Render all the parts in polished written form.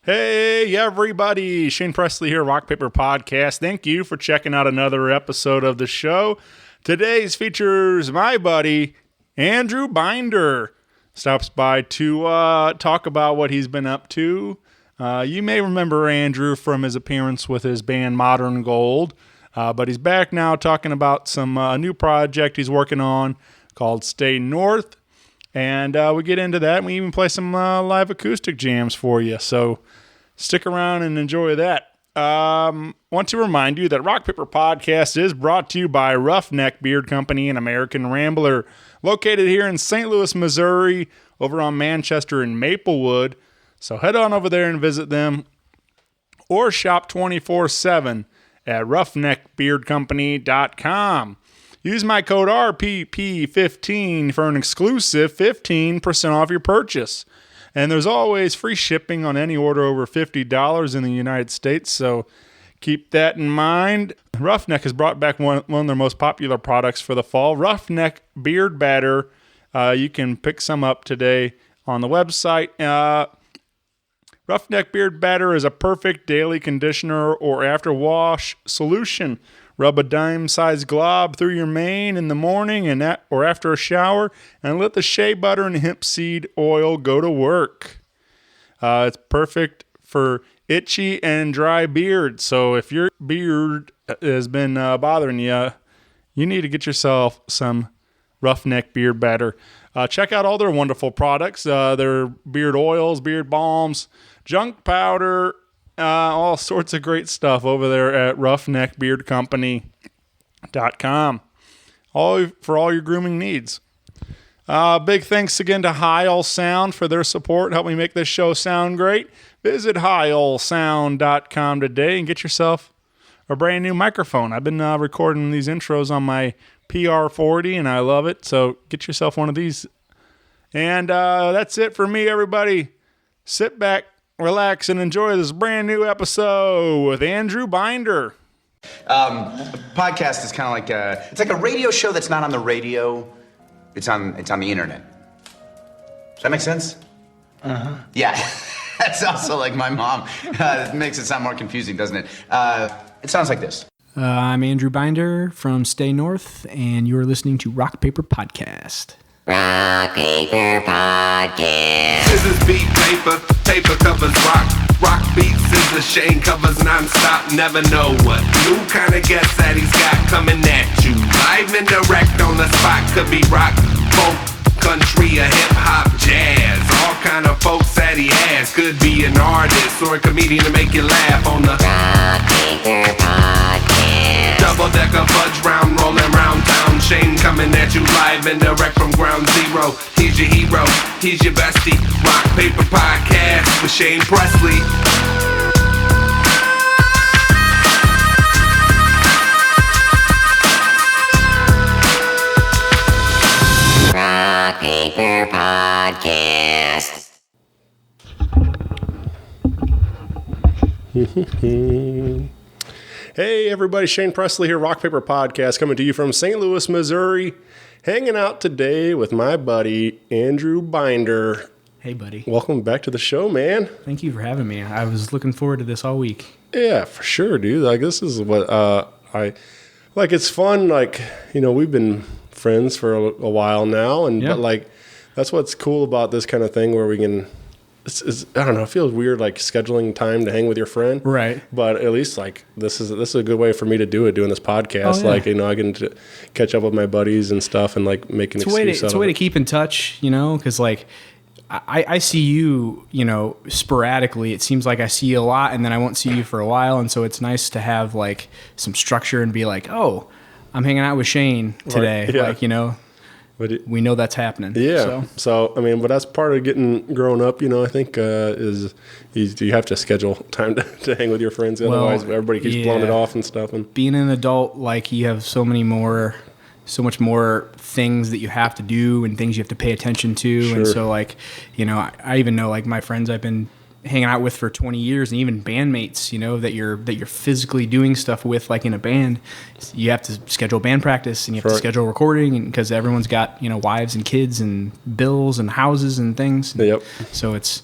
Hey, everybody. Shane Presley here, Rock Paper Podcast. Thank you for checking out another episode of the show. Today's features my buddy, Andrew Binder. Stops by to talk about what he's been up to. You may remember Andrew from his appearance with his band Modern Gold, but he's back now talking about some new project he's working on called Stay North. And we get into that, and we even play some live acoustic jams for you. So stick around and enjoy that. Want to remind you that Rock Paper Podcast is brought to you by Roughneck Beard Company and American Rambler, located here in St. Louis, Missouri, over on Manchester and Maplewood. So head on over there and visit them, or shop 24/7 at roughneckbeardcompany.com. Use my code RPP15 for an exclusive 15% off your purchase. And there's always free shipping on any order over $50 in the United States, so keep that in mind. Roughneck has brought back one of their most popular products for the fall, Roughneck Beard Batter. You can pick some up today on the website. Roughneck Beard Batter is a perfect daily conditioner or after-wash solution. Rub a dime-sized glob through your mane in the morning or after a shower, and let the shea butter and hemp seed oil go to work. It's perfect for itchy and dry beard. So if your beard has been bothering you, you need to get yourself some Roughneck Beard Batter. Check out all their wonderful products. Their beard oils, beard balms, junk powder, all sorts of great stuff over there at roughneckbeardcompany.com. For all your grooming needs. Big thanks again to Heil Sound for their support. Help me make this show sound great. Visit heilsound.com today and get yourself a brand new microphone. I've been recording these intros on my PR40 and I love it. So get yourself one of these. And that's it for me, everybody. Sit back, relax, and enjoy this brand new episode with Andrew Binder. Podcast is kind of like it's like a radio show that's not on the radio. It's on the internet. Does that make sense? Uh-huh. Yeah. That's also like my mom. It makes it sound more confusing, doesn't it? It sounds like this. I'm Andrew Binder from Stay North, and you're listening to Rock Paper Podcast. Rock Paper Podcast. Scissors beat paper, paper covers rock. Rock beats scissors, Shane covers non-stop. Never know what new kind of guest that he's got coming at you. Live and direct on the spot. Could be rock, folk, country, or hip-hop, jazz. All kind of folks that he has. Could be an artist or a comedian to make you laugh on the Rock Paper Podcast. double-decker fudge round, rolling round town. Shane coming at you live and direct from ground zero. He's your hero, he's your bestie. Rock Paper Podcast with Shane Presley. Rock Paper Podcast. Hey, everybody. Shane Presley here, Rock Paper Podcast, coming to you from St. Louis, Missouri. Hanging out today with my buddy, Andrew Binder. Hey, buddy. Welcome back to the show, man. Thank you for having me. I was looking forward to this all week. Yeah, for sure, dude. Like, this is what I like. It's fun. Like, you know, we've been friends for a while now, and but like, that's what's cool about this kind of thing where we can. It's I don't know. It feels weird, like scheduling time to hang with your friend, right? But at least like this is a good way for me to do it, doing this podcast. Oh, yeah. Like, you know, I can catch up with my buddies and stuff, and like make an excuse. It's a way to keep in touch, you know, because like I see you, you know, sporadically. It seems like I see you a lot, and then I won't see you for a while, and so it's nice to have like some structure and be like, oh, I'm hanging out with Shane today, right. Yeah. Like, you know. But we know that's happening. Yeah. So I mean, but that's part of getting grown up. You know, I think is you have to schedule time to hang with your friends. Otherwise, everybody keeps blowing it off and stuff. And being an adult, like you have so much more things that you have to do and things you have to pay attention to. Sure. And so, like, you know, I even know like my friends I've been hanging out with for 20 years and even bandmates, you know, that you're physically doing stuff with, like in a band, you have to schedule band practice and you have to schedule recording, and because everyone's got, you know, wives and kids and bills and houses and things. Yep. So it's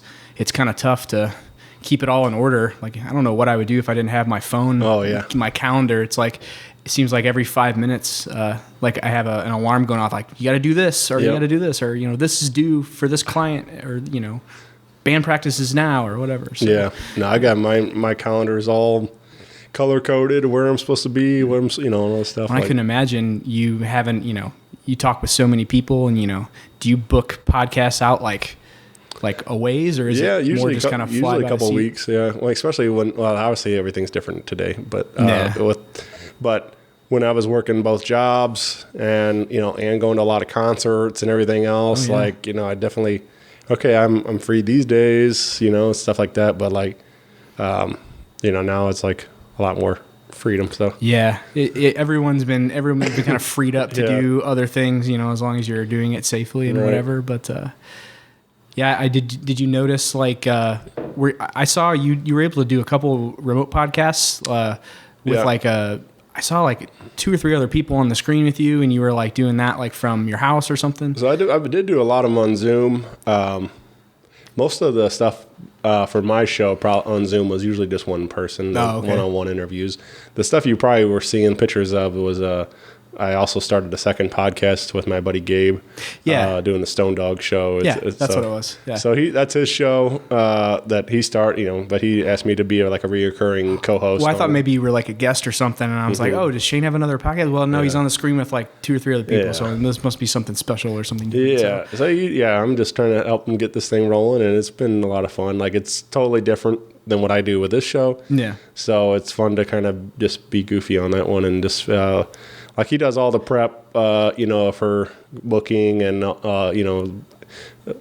kind of tough to keep it all in order. Like, I don't know what I would do if I didn't have my phone. Oh, yeah. My calendar. It's like, it seems like every 5 minutes, like I have an alarm going off, like, you got to do this, or you got to do this, or, this is due for this client, or, band practices now, or whatever. So. Yeah. No, I got my calendar is all color coded, where I'm supposed to be, what I'm, all that stuff. I couldn't imagine you haven't, you talk with so many people, and, do you book podcasts out like a ways, or is it usually more just kind of fly usually by a couple the seat? weeks. Yeah. Well, especially obviously everything's different today, but, but when I was working both jobs and, and going to a lot of concerts and everything else, I definitely, okay, I'm free these days, stuff like that. But now it's like a lot more freedom. So yeah, everyone's been kind of freed up to do other things, as long as you're doing it safely and whatever. But yeah, did you notice I saw you were able to do a couple remote podcasts with I saw 2 or 3 other people on the screen with you, and you were doing that from your house or something. So I did do a lot of them on Zoom. Most of the stuff for my show on Zoom was usually just one person, one-on-one interviews. The stuff you probably were seeing pictures of was I also started a second podcast with my buddy Gabe. Yeah, doing the Stone Dog Show. That's what it was. Yeah. So that's his show that he started. But he asked me to be a reoccurring co-host. Well, I thought maybe you were a guest or something, and I was like, oh, does Shane have another podcast? Well, no, he's on the screen with 2 or 3 other people, so this must be something special or something. Yeah. So I'm just trying to help him get this thing rolling, and it's been a lot of fun. It's totally different than what I do with this show. Yeah. So it's fun to kind of just be goofy on that one, and just he does all the prep, for booking and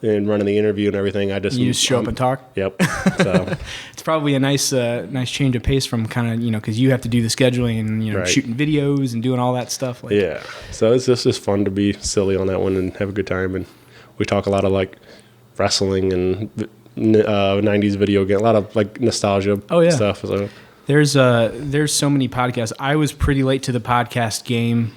and running the interview and everything. I just show up and talk. Yep. So it's probably a nice change of pace from kind of because you have to do the scheduling and shooting videos and doing all that stuff. Yeah. So it's just fun to be silly on that one and have a good time. And we talk a lot of wrestling and 90s video game, a lot of nostalgia stuff. So. There's so many podcasts. I was pretty late to the podcast game.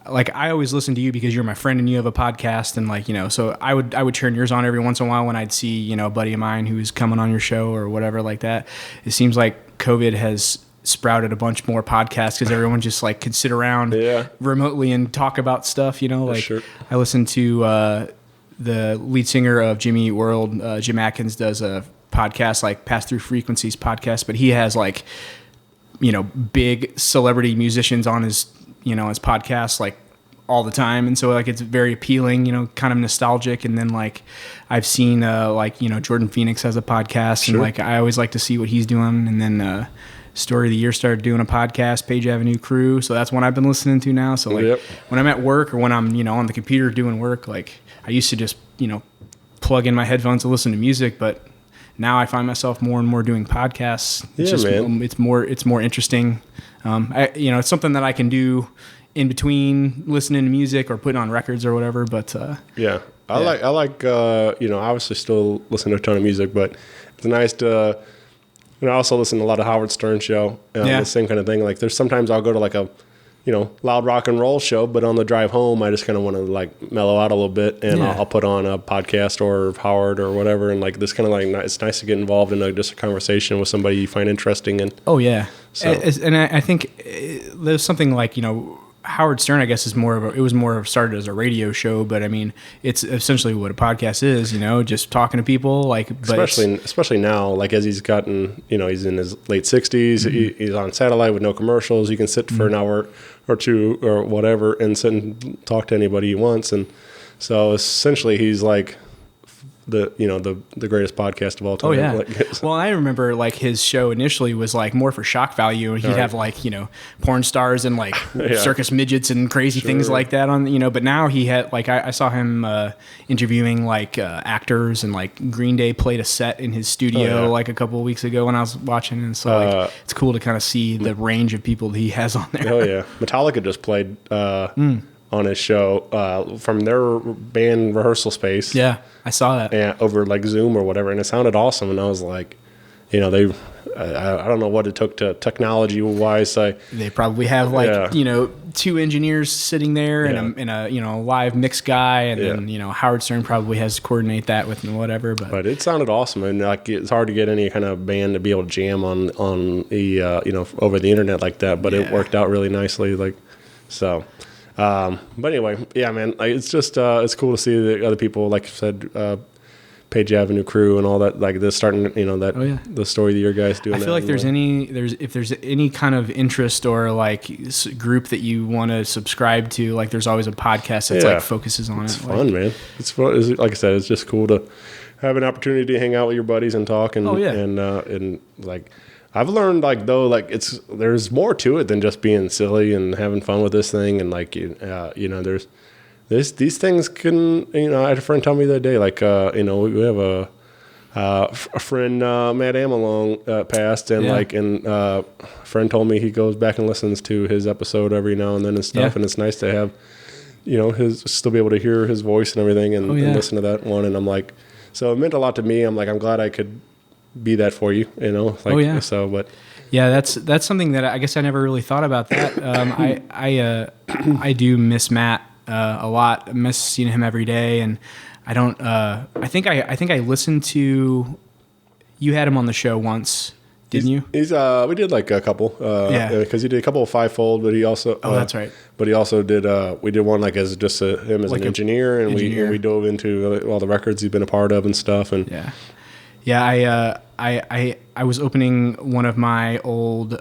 I always listen to you because you're my friend and you have a podcast, and so I would turn yours on every once in a while when I'd see a buddy of mine who was coming on your show or whatever like that. It seems like COVID has sprouted a bunch more podcasts because everyone just can sit around remotely and talk about stuff. Sure. I listened to the lead singer of Jimmy Eat World, Jim Atkins, does a podcast Pass Through Frequencies podcast, but he has big celebrity musicians on his his podcast all the time, and so it's very appealing, kind of nostalgic. And then I've seen Jordan Phoenix has a podcast, sure. and I always like to see what he's doing. And then Story of the Year started doing a podcast, Page Avenue Crew, so that's one I've been listening to now. So when I'm at work or when I'm on the computer doing work, I used to just plug in my headphones and listen to music, but now I find myself more and more doing podcasts. It's it's more interesting. It's something that I can do in between listening to music or putting on records or whatever. But I like obviously still listen to a ton of music, but it's nice to. I also listen to a lot of Howard Stern show. The same kind of thing. There's sometimes I'll go to a loud rock and roll show, but on the drive home, I just kind of want to mellow out a little bit, and I'll put on a podcast or Howard or whatever, and this kind of it's nice to get involved in just a conversation with somebody you find interesting. And oh yeah, so. And I think there's something Howard Stern, I guess, was more of started as a radio show, but I mean, it's essentially what a podcast is, just talking to people, especially now, as he's gotten, he's in his late 60s, mm-hmm. He's on satellite with no commercials. You can sit for an hour or two or whatever and sit and talk to anybody he wants, and so essentially he's the greatest podcast of all time. Oh yeah. Well, I remember his show initially was more for shock value, and he'd have porn stars and circus midgets and crazy things like that on. But now he had I saw him interviewing actors, and Green Day played a set in his studio a couple of weeks ago when I was watching, and so it's cool to kind of see the range of people that he has on there. Oh yeah, Metallica just played on his show from their band rehearsal space. Yeah, I saw that. And over Zoom or whatever, and it sounded awesome. And I was they. I don't know what it took to technology wise. They probably have two engineers sitting there and a live mix guy, and then Howard Stern probably has to coordinate that with whatever. But it sounded awesome, and like it's hard to get any kind of band to be able to jam on the over the internet like that. But it worked out really nicely, like so. But anyway, yeah, man, it's just it's cool to see the other people, like you said. Page Avenue crew and all that, like this starting, the story that your guys doing. I feel like if there's any kind of interest or like group that you want to subscribe to, like there's always a podcast that's like focuses on it's fun, man. It's fun. Like I said, it's just cool to have an opportunity to hang out with your buddies and talk and like I've learned there's more to it than just being silly and having fun with this thing and like there's. These things can, I had a friend tell me the other day, like, we have a friend, Matt Amalong, passed, and a friend told me he goes back and listens to his episode every now and then and stuff, and it's nice to have, still be able to hear his voice and everything and listen to that one, and I'm like, so it meant a lot to me. I'm like, I'm glad I could be that for you, so, but. Yeah, that's something that I guess I never really thought about that. I do miss Matt. A lot. I miss seeing him every day, and I don't. I think I listened to. You had him on the show once, didn't you? He's we did like a couple. Because he did a couple of Fivefold, but he also. That's right. But he also did. We did one like as just him as like an engineer, and we dove into all the records he's been a part of and stuff, and I was opening one of my old.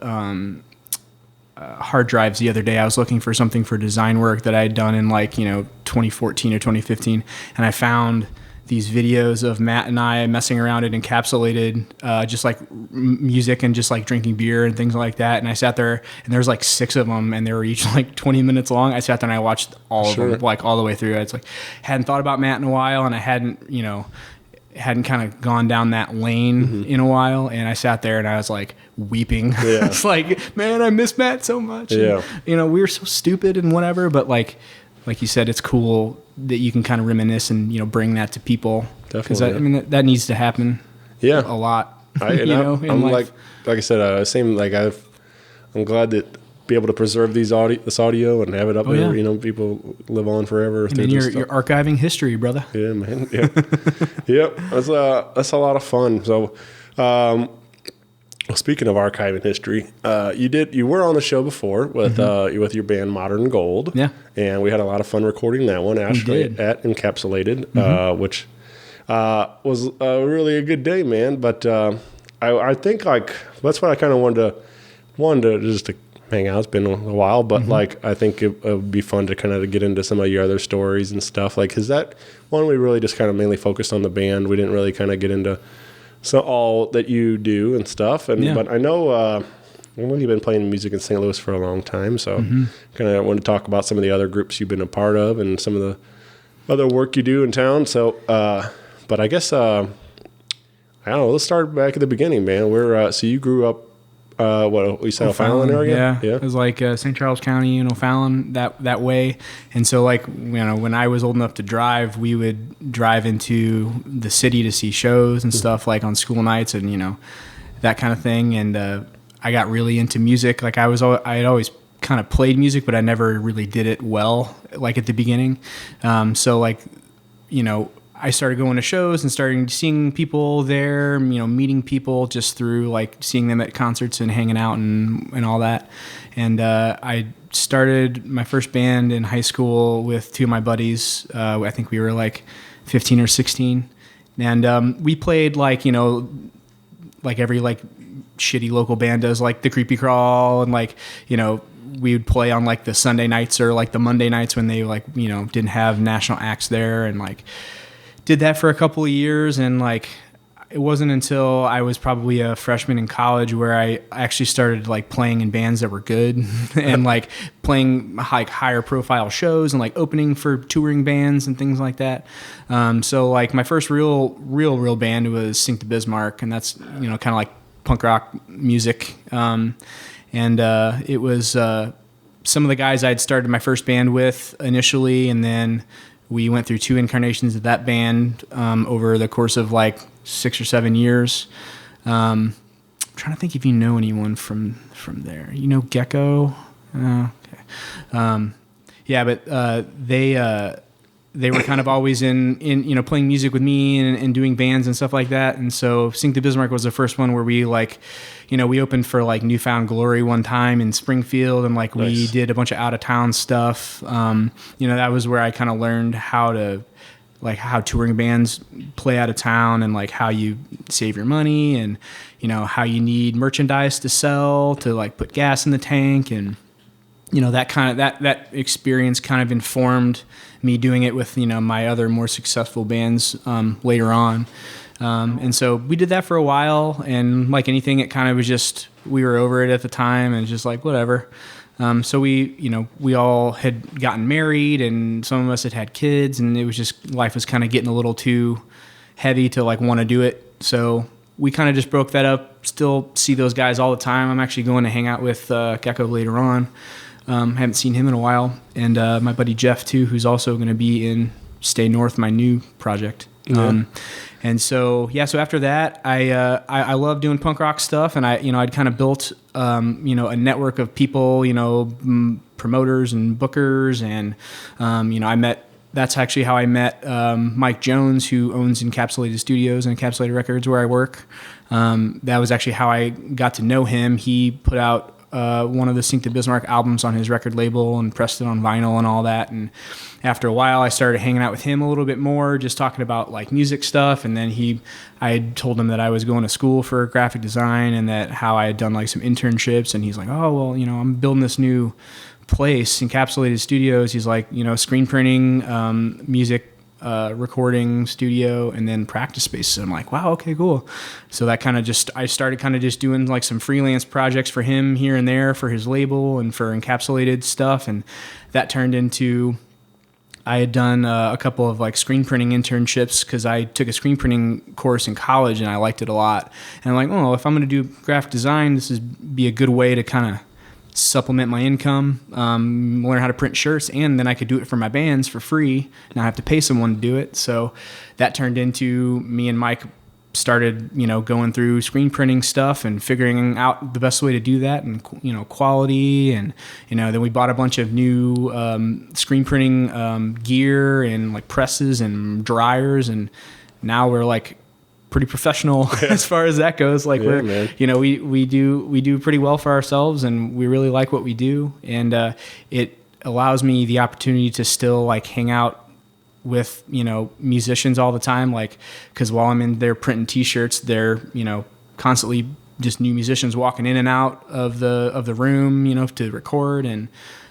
Hard drives the other day. I was looking for something for design work that I had done in 2014 or 2015, and I found these videos of Matt and I messing around at Encapsulated, just like music and just like drinking beer and things like that. And I sat there, and there's like 6 of them, and they were each like 20 minutes long. I sat there and I watched all of them, like all the way through. It's like hadn't thought about Matt in a while, and I hadn't kind of gone down that lane in a while, and I sat there and I was like weeping. Yeah. It's like, man, I miss Matt so much. Yeah. And, we were so stupid and whatever, but like you said, it's cool that you can kind of reminisce and, bring that to people. Definitely. Because that needs to happen. Yeah. A lot. I'm like I said, I'm glad that be able to preserve this audio and have it up there. People live on forever. And then you're archiving history, brother. Yeah, man. Yeah. Yep. That's a lot of fun. So, speaking of archiving history, you were on the show before with your band Modern Gold. Yeah. And we had a lot of fun recording that one actually at Encapsulated, which was really a good day, man. But I think like that's what I kind of wanted to just to hang out. It's been a while, but like I think it would be fun to kind of get into some of your other stories and stuff. Like, cause that one we really just kind of mainly focused on the band. We didn't really kind of get into all that you do and stuff. And but I know you've been playing music in St. Louis for a long time, so kind of want to talk about some of the other groups you've been a part of and some of the other work you do in town. So, but I guess I don't know. Let's start back at the beginning, man. So you grew up. You said O'Fallon area? Yeah. It was like St. Charles County and O'Fallon that way. And so like, when I was old enough to drive, we would drive into the city to see shows and stuff like on school nights and, that kind of thing. And I got really into music. Like I had always kind of played music, but I never really did it well, like at the beginning. So like, I started going to shows and starting seeing people there, meeting people just through like seeing them at concerts and hanging out and all that. And I started my first band in high school with 2 of my buddies. I think we were like 15 or 16. And we played like, like every like shitty local band does, like the Creepy Crawl and like, we would play on like the Sunday nights or like the Monday nights when they like, didn't have national acts there, and like did that for a couple of years. And like it wasn't until I was probably a freshman in college where I actually started like playing in bands that were good and like playing like higher profile shows and like opening for touring bands and things like that. So like my first real band was Sink The Bismark, and that's kind of like punk rock music. And it was some of the guys I'd started my first band with initially, and then we went through 2 incarnations of that band over the course of like 6 or 7 years. And trying to think if you know anyone from there. You know Gecko? Oh, okay. Yeah, but they were kind of always in playing music with me and doing bands and stuff like that. And so Sink The Bismark was the first one where we we opened for like Newfound Glory one time in Springfield, and like we did a bunch of out of town stuff. That was where I kind of learned how touring bands play out of town, and like how you save your money, and how you need merchandise to sell to like put gas in the tank, and that experience kind of informed me doing it with my other more successful bands later on. And so we did that for a while, and like anything, it kind of was just, we were over it at the time and just like whatever. So we all had gotten married, and some of us had kids, and it was just, life was kind of getting a little too heavy to like want to do it. So we kind of just broke that up. Still see those guys all the time. I'm actually going to hang out with Gecko later on. Haven't seen him in a while. And my buddy Jeff too, who's also going to be in Stay North, my new project. And so after that, I love doing punk rock stuff, and I'd kind of built a network of people, promoters and bookers, and that's actually how I met Mike Jones, who owns Encapsulated Studios and Encapsulated Records, where I work. That was actually how I got to know him. He put out one of the Sink The Bismark albums on his record label and pressed it on vinyl and all that. And after a while, I started hanging out with him a little bit more, just talking about like music stuff. And then I had told him that I was going to school for graphic design, and that how I had done like some internships. And he's like, oh, well, I'm building this new place, Encapsulated Studios. He's like, screen printing, music, recording studio, and then practice spaces. I'm like, wow, okay, cool. So that I started kind of just doing like some freelance projects for him here and there for his label and for Encapsulated stuff. And that turned into, I had done a couple of like screen printing internships, because I took a screen printing course in college and I liked it a lot. And I'm like, oh, if I'm going to do graphic design, this would be a good way to kind of supplement my income, learn how to print shirts, and then I could do it for my bands for free. Now I have to pay someone to do it. So that turned into me and Mike started, going through screen printing stuff and figuring out the best way to do that, and, quality. And, then we bought a bunch of new screen printing gear and like presses and dryers. And now we're like pretty professional as far as that goes. Like we do pretty well for ourselves, and we really like what we do. And it allows me the opportunity to still like hang out with, musicians all the time. Like, cause while I'm in there printing t-shirts, they're, constantly just new musicians walking in and out of the room, to record. And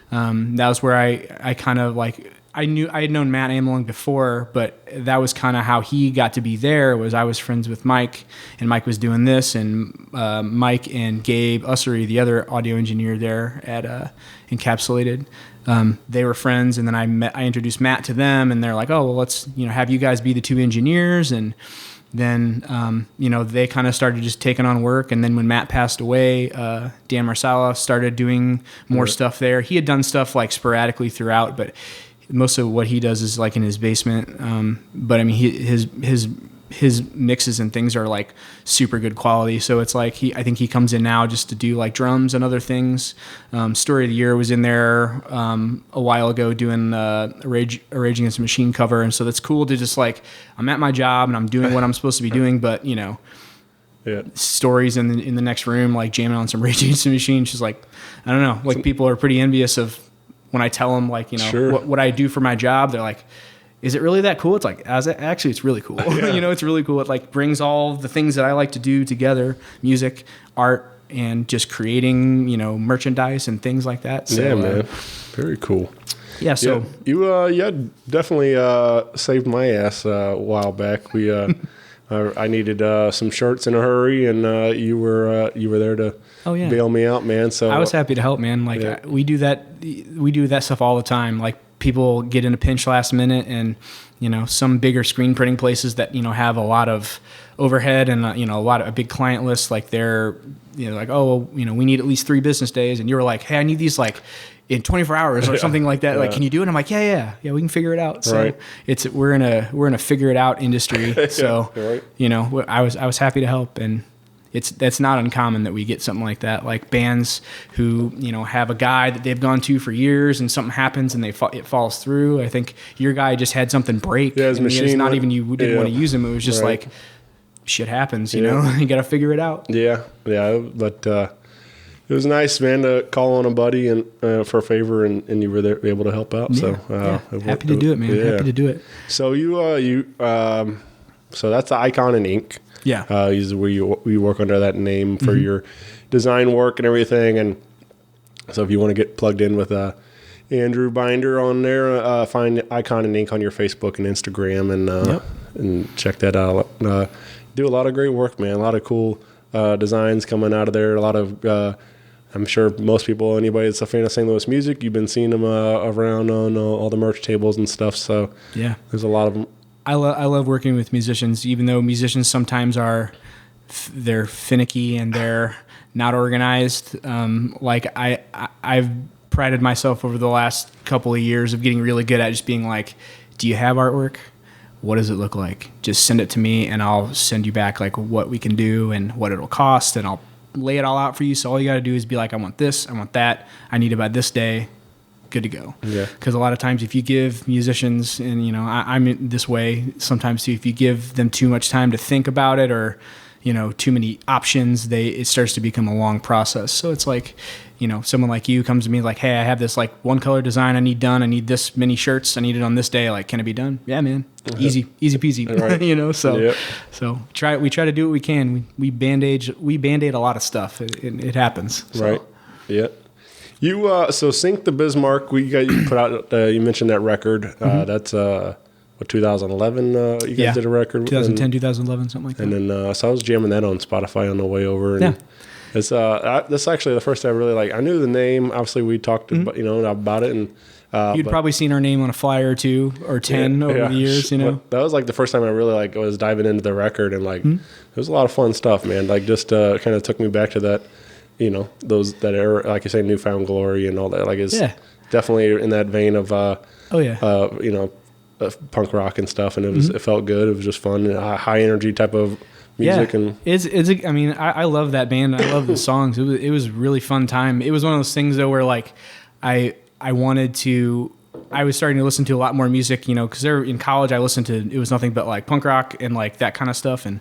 that was where I kind of like, I had known Matt Ameling before, but that was kind of how he got to be there. Was I was friends with Mike, and Mike was doing this, and Mike and Gabe Ussery, the other audio engineer there at Encapsulated, they were friends. And then I introduced Matt to them, and they're like, oh, well, let's have you guys be the two engineers. And then they kind of started just taking on work. And then when Matt passed away, Dan Marsala started doing more stuff there. He had done stuff like sporadically throughout, but most of what he does is like in his basement. But I mean, his mixes and things are like super good quality. So it's like I think he comes in now just to do like drums and other things. Story of the Year was in there a while ago doing a Rage Against the Machine cover. And so that's cool to just like, I'm at my job and I'm doing what I'm supposed to be doing, but Stories in the next room, like jamming on some Rage Against the Machine. She's like, I don't know, like people are pretty envious of when I tell them like, what I do for my job. They're like, is it really that cool? It's like, actually, it's really cool. Yeah. It's really cool. It like brings all the things that I like to do together: music, art, and just creating, merchandise and things like that. So, yeah, man, very cool. Yeah. So you definitely saved my ass a while back. I needed some shirts in a hurry, and you were there to bail me out, man. So I was happy to help, man. Like we do that stuff all the time. Like people get in a pinch last minute, and some bigger screen printing places that have a lot of overhead and a big client list. Like they're like, oh, we need at least 3 business days, and you were like, hey, I need these like in 24 hours or something like that. Like, can you do it? I'm like, yeah, we can figure it out. So we're in a figure it out industry. So, right. I was happy to help. And that's not uncommon that we get something like that. Like bands who, you know, have a guy that they've gone to for years and something happens and it falls through. I think your guy just had something break. Yeah, his machine. It's not even you didn't want to use him. It was just like shit happens, you know. You got to figure it out. Yeah, but it was nice, man, to call on a buddy and for a favor, and you were there able to help out. So happy to do it, man. Happy to do it. So so that's the Icon and Ink. Yeah. Is where you work under that name for your design work and everything. And so if you want to get plugged in with Andrew Binder on there, find Icon and Ink on your Facebook and Instagram and check that out. Do a lot of great work, man. A lot of cool designs coming out of there. A lot of, I'm sure most people, anybody that's a fan of St. Louis music, you've been seeing them around on all the merch tables and stuff. So yeah, there's a lot of them. I love working with musicians, even though musicians sometimes they're finicky and they're not organized. Like I've prided myself over the last couple of years of getting really good at just being like, do you have artwork? What does it look like? Just send it to me and I'll send you back like what we can do and what it'll cost, and I'll lay it all out for you. So all you got to do is be like, I want this, I want that, I need it by this day. Good to go. Yeah. Because a lot of times if you give musicians, and you know, I'm in this way sometimes too, if you give them too much time to think about it, or you know, too many options, it starts to become a long process. So it's like, you know, someone like you comes to me like, hey, I have this like one color design I need done. I need this many shirts. I need it on this day. Like, can it be done? Yeah, man. Easy peasy. Right. You know, so we try to do what we can. We band-aid a lot of stuff. It happens. So. Right. Yeah. You so Sink the Bismark. You put out. You mentioned that record. That's 2011. You guys did a record. 2010, 2011, something like that. And then so I was jamming that on Spotify on the way over. And it's that's actually the first time I really like. I knew the name. Obviously, we talked about, about it, and you'd probably seen our name on a flyer or 2 or 10 over the years. You know, but that was like the first time I really like was diving into the record, and like it was a lot of fun stuff, man. Like just kind of took me back to that. You know, that era, like you say, Newfound Glory and all that. Like it's definitely in that vein of punk rock and stuff, and it felt good. It was just fun, high energy type of music. And I mean, I love that band. I love the songs. It was a really fun time. It was one of those things though where like I was starting to listen to a lot more music, you know, because in college I listened to, it was nothing but like punk rock and like that kind of stuff, and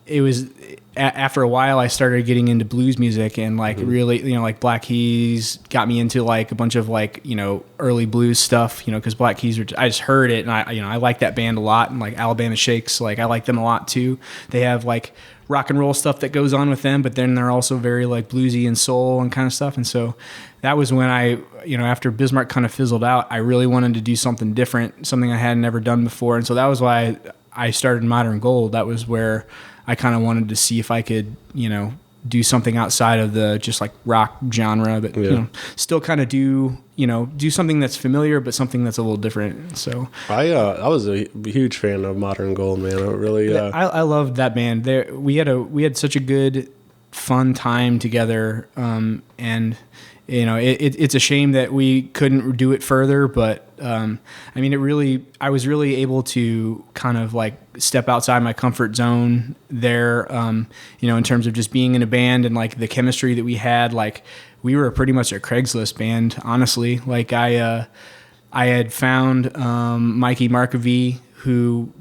it was after a while I started getting into blues music and like really, you know, like Black Keys got me into like a bunch of like, you know, early blues stuff, you know, because Black Keys I just heard it and I like that band a lot, and like Alabama Shakes, like I like them a lot too. They have like rock and roll stuff that goes on with them, but then they're also very like bluesy and soul and kind of stuff. And so that was when I, you know, after Bismarck kind of fizzled out, I really wanted to do something different, something I had never done before. And so that was why I started Modern Gold. That was where I kind of wanted to see if I could, you know, do something outside of the just like rock genre, but you know, still kind of do something that's familiar, but something that's a little different. So I was a huge fan of Modern Gold, man. I loved that band. We had such a good, fun time together, and you know, it's a shame that we couldn't do it further, but I mean, I was really able to kind of like step outside my comfort zone there, you know, in terms of just being in a band and like the chemistry that we had. Like we were pretty much a Craigslist band, honestly. Like I had found Mikey Markovy, who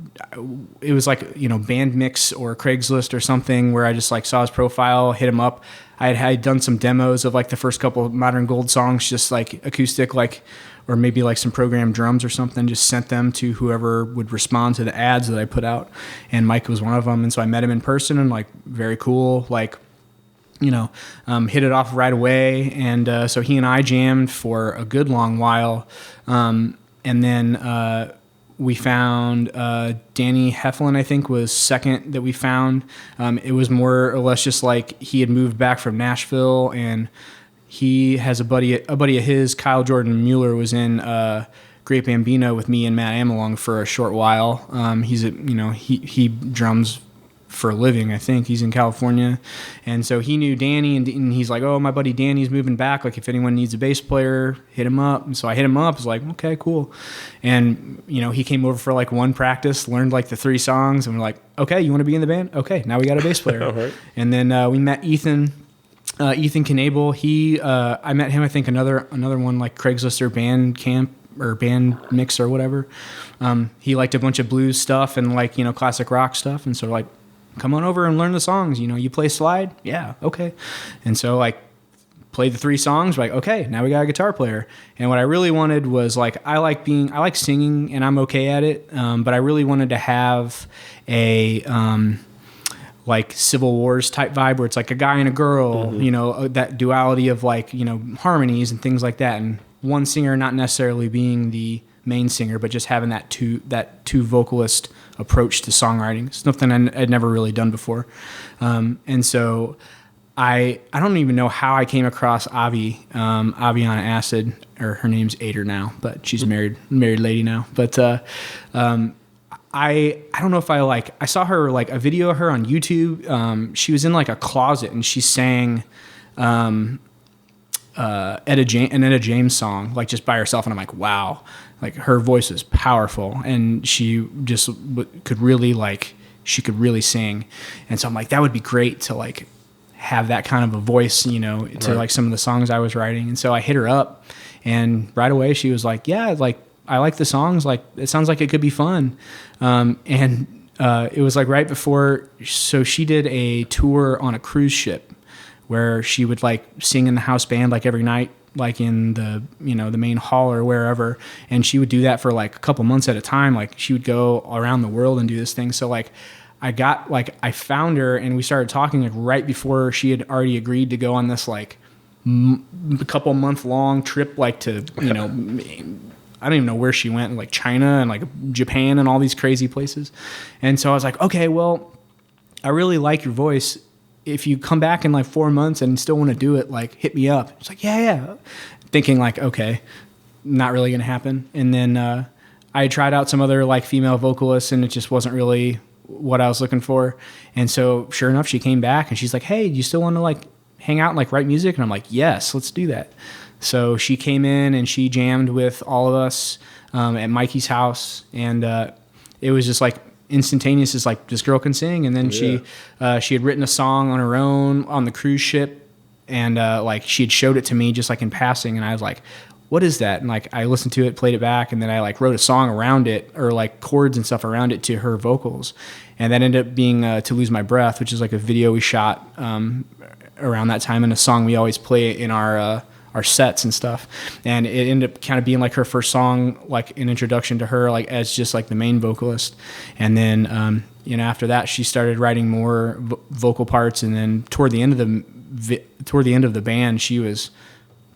it was like, you know, Band Mix or Craigslist or something, where I just like saw his profile, hit him up. I had done some demos of like the first couple of Modern Gold songs, just like acoustic, like, or maybe like some programmed drums or something, just sent them to whoever would respond to the ads that I put out. And Mike was one of them. And so I met him in person and like, very cool, like, you know, hit it off right away. And so he and I jammed for a good long while. And then we found Danny Heflin, I think, was second that we found. It was more or less just like he had moved back from Nashville, and he has a buddy of his, Kyle Jordan Mueller, was in Great Bambino with me and Matt Amelung for a short while. He drums for a living. I think he's in California. And so he knew Danny, and he's like, oh, my buddy Danny's moving back. Like, if anyone needs a bass player, hit him up. And so I hit him up. I was like, okay, cool. And, he came over for like one practice, learned like the 3 songs, and we're like, okay, you want to be in the band? Okay, now we got a bass player. Right. And then we met Ethan Knabel. I met him, I think, another one, like Craigslist or Bandcamp or Band Mix or whatever. He liked a bunch of blues stuff and like, classic rock stuff. And so like, come on over and learn the songs. You play slide? Yeah, okay. And so like, played the 3 songs, like, okay, now we got a guitar player. And what I really wanted was like, I like singing and I'm okay at it. But I really wanted to have a, like Civil Wars type vibe where it's like a guy and a girl, that duality of like, harmonies and things like that. And one singer not necessarily being the main singer, but just having that two vocalist approach to songwriting. It's something I'd never really done before. And so I don't even know how I came across Avi on Acid, or her name's Ader now, but she's a married lady now. But I don't know if I saw her, like a video of her on YouTube. She was in like a closet and she sang an Etta James song, like just by herself. And I'm like, wow, like her voice is powerful. And she just could really sing. And so I'm like, that would be great to like have that kind of a voice, to like some of the songs I was writing. And so I hit her up, and right away she was like, yeah, like, I like the songs. Like, it sounds like it could be fun. It was like right before, so she did a tour on a cruise ship where she would like sing in the house band, like every night, like in the, the main hall or wherever. And she would do that for like a couple months at a time. Like she would go around the world and do this thing. So like, I found her and we started talking like right before she had already agreed to go on this like a couple month long trip, like to, I don't even know where she went, like China and like Japan and all these crazy places. And so I was like, okay, well, I really like your voice. If you come back in like 4 months and still want to do it, like hit me up. It's like, yeah. Thinking like, okay, not really going to happen. And then I tried out some other like female vocalists and it just wasn't really what I was looking for. And so sure enough, she came back and she's like, hey, do you still want to like hang out and like write music? And I'm like, yes, let's do that. So she came in and she jammed with all of us at Mikey's house. And it was just like instantaneous. It's like, this girl can sing. And then she had written a song on her own on the cruise ship. And like she had showed it to me just like in passing. And I was like, what is that? And like I listened to it, played it back, and then I like wrote a song around it, or like chords and stuff around it to her vocals. And that ended up being To Lose My Breath, which is like a video we shot around that time, and a song we always play in our sets and stuff. And it ended up kind of being like her first song, like an introduction to her, like as just like the main vocalist. And then after that she started writing more vocal parts, and then toward the end of the band she was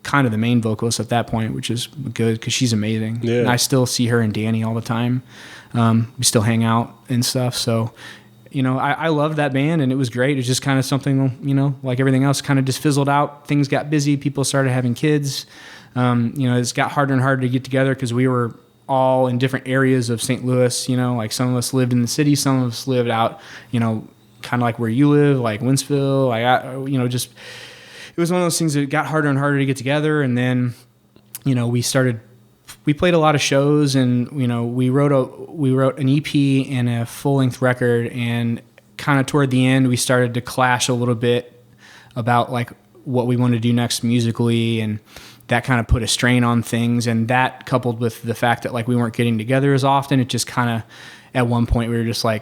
kind of the main vocalist at that point, which is good because she's amazing. Yeah. And I still see her and Danny all the time. We still hang out and stuff. So, I loved that band and it was great. It was just kind of something, like everything else, kind of just fizzled out. Things got busy. People started having kids. It's got harder and harder to get together because we were all in different areas of St. Louis. Like some of us lived in the city, some of us lived out, kind of like where you live, like Winsville. Just it was one of those things that got harder and harder to get together. And then, we played a lot of shows, and, we wrote an EP and a full-length record, and kind of toward the end, we started to clash a little bit about like what we wanted to do next musically, and that kind of put a strain on things. And that, coupled with the fact that like we weren't getting together as often, it just kind of, at one point we were just like,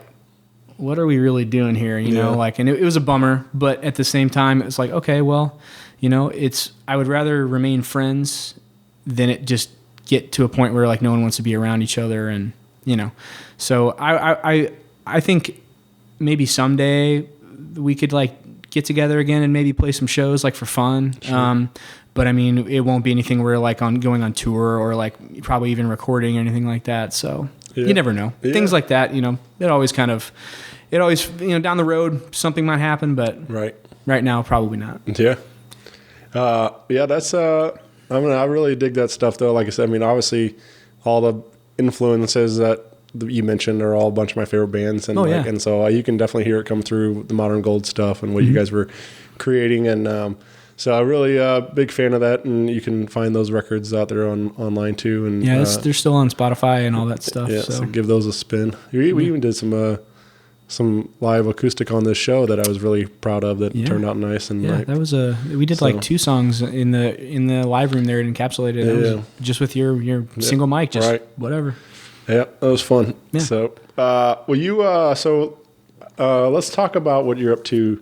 what are we really doing here? And it was a bummer, but at the same time, it was like, okay, well, I would rather remain friends than it just get to a point where like no one wants to be around each other. And, so I think maybe someday we could like get together again and maybe play some shows like for fun. Sure. But I mean, it won't be anything where like going on tour or like probably even recording or anything like that. So you never know. Yeah. Things like that, it always, down the road, something might happen, but right now, probably not. Yeah. That's, I really dig that stuff though. Like I said, obviously all the influences that you mentioned are all a bunch of my favorite bands, and and so you can definitely hear it come through the Modern Gold stuff and what you guys were creating, and so I'm really a big fan of that, and you can find those records out there online too. And they're still on Spotify and all that stuff. Yeah, so give those a spin. We even did some live acoustic on this show that I was really proud of that turned out nice. And that was we did like 2 songs in the live room there at Encapsulated. That was just with your single mic, just whatever. Yeah, that was fun. Yeah. So, let's talk about what you're up to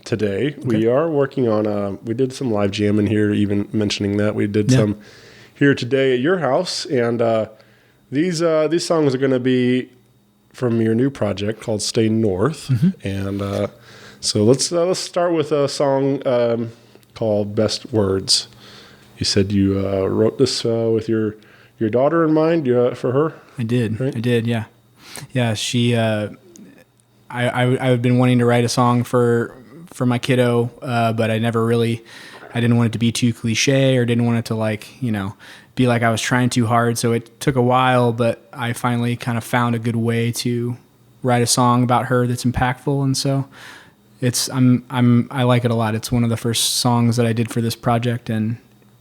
today. Okay. We are working on we did some live jamming here, even mentioning that we did some here today at your house, and these songs are going to be from your new project called Stay North, and so let's start with a song called Best Words. You said you wrote this with your daughter in mind for her. I did. Right? I did. Yeah. She. I've been wanting to write a song for my kiddo, but I didn't want it to be too cliche, or didn't want it to be like I was trying too hard. So it took a while, but I finally kind of found a good way to write a song about her that's impactful. And so I like it a lot. It's one of the first songs that I did for this project, and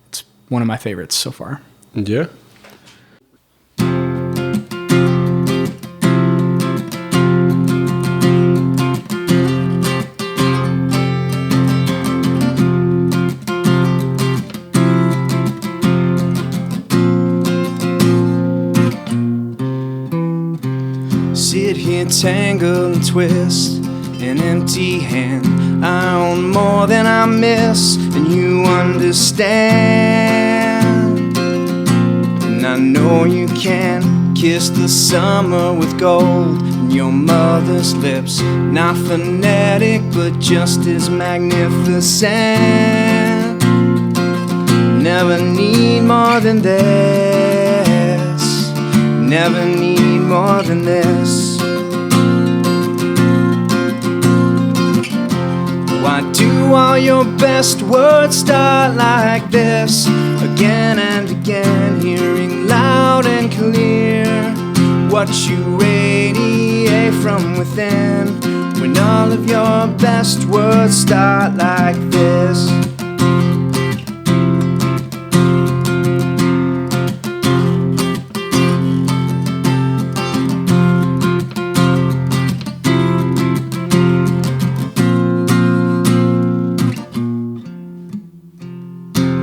it's one of my favorites so far. Yeah. Sit here, tangle and twist, an empty hand. I own more than I miss, and you understand. And I know you can kiss the summer with gold, and your mother's lips, not phonetic, but just as magnificent. Never need more than this, never need more than this. Why do all your best words start like this? Again and again, hearing loud and clear what you radiate from within. When all of your best words start like this.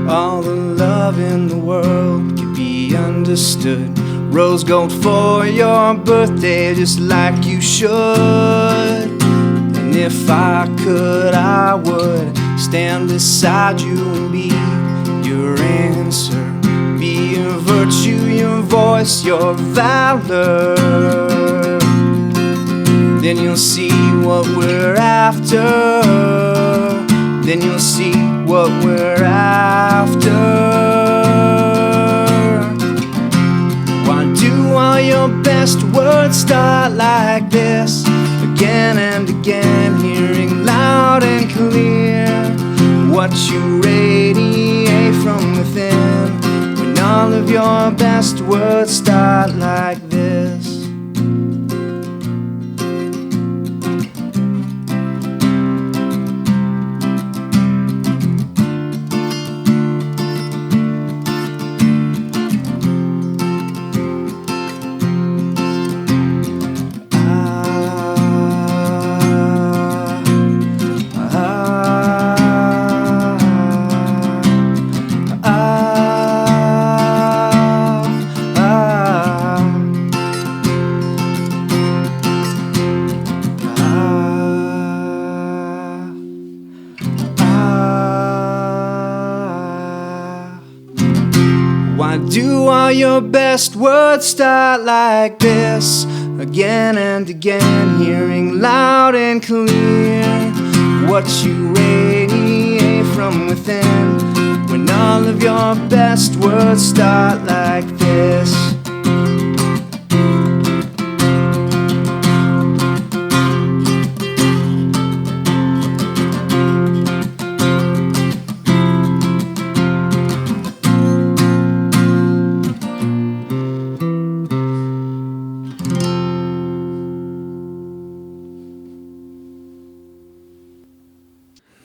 All the love in the world could be understood. Rose gold for your birthday, just like you should. And if I could, I would stand beside you and be your answer. Be your virtue, your voice, your valor. Then you'll see what we're after. Then you'll see what we're after. Why do all your best words start like this? Again and again, hearing loud and clear what you radiate from within. When all of your best words start like this. Why do all your best words start like this? Again and again, hearing loud and clear what you radiate from within. When all of your best words start like this.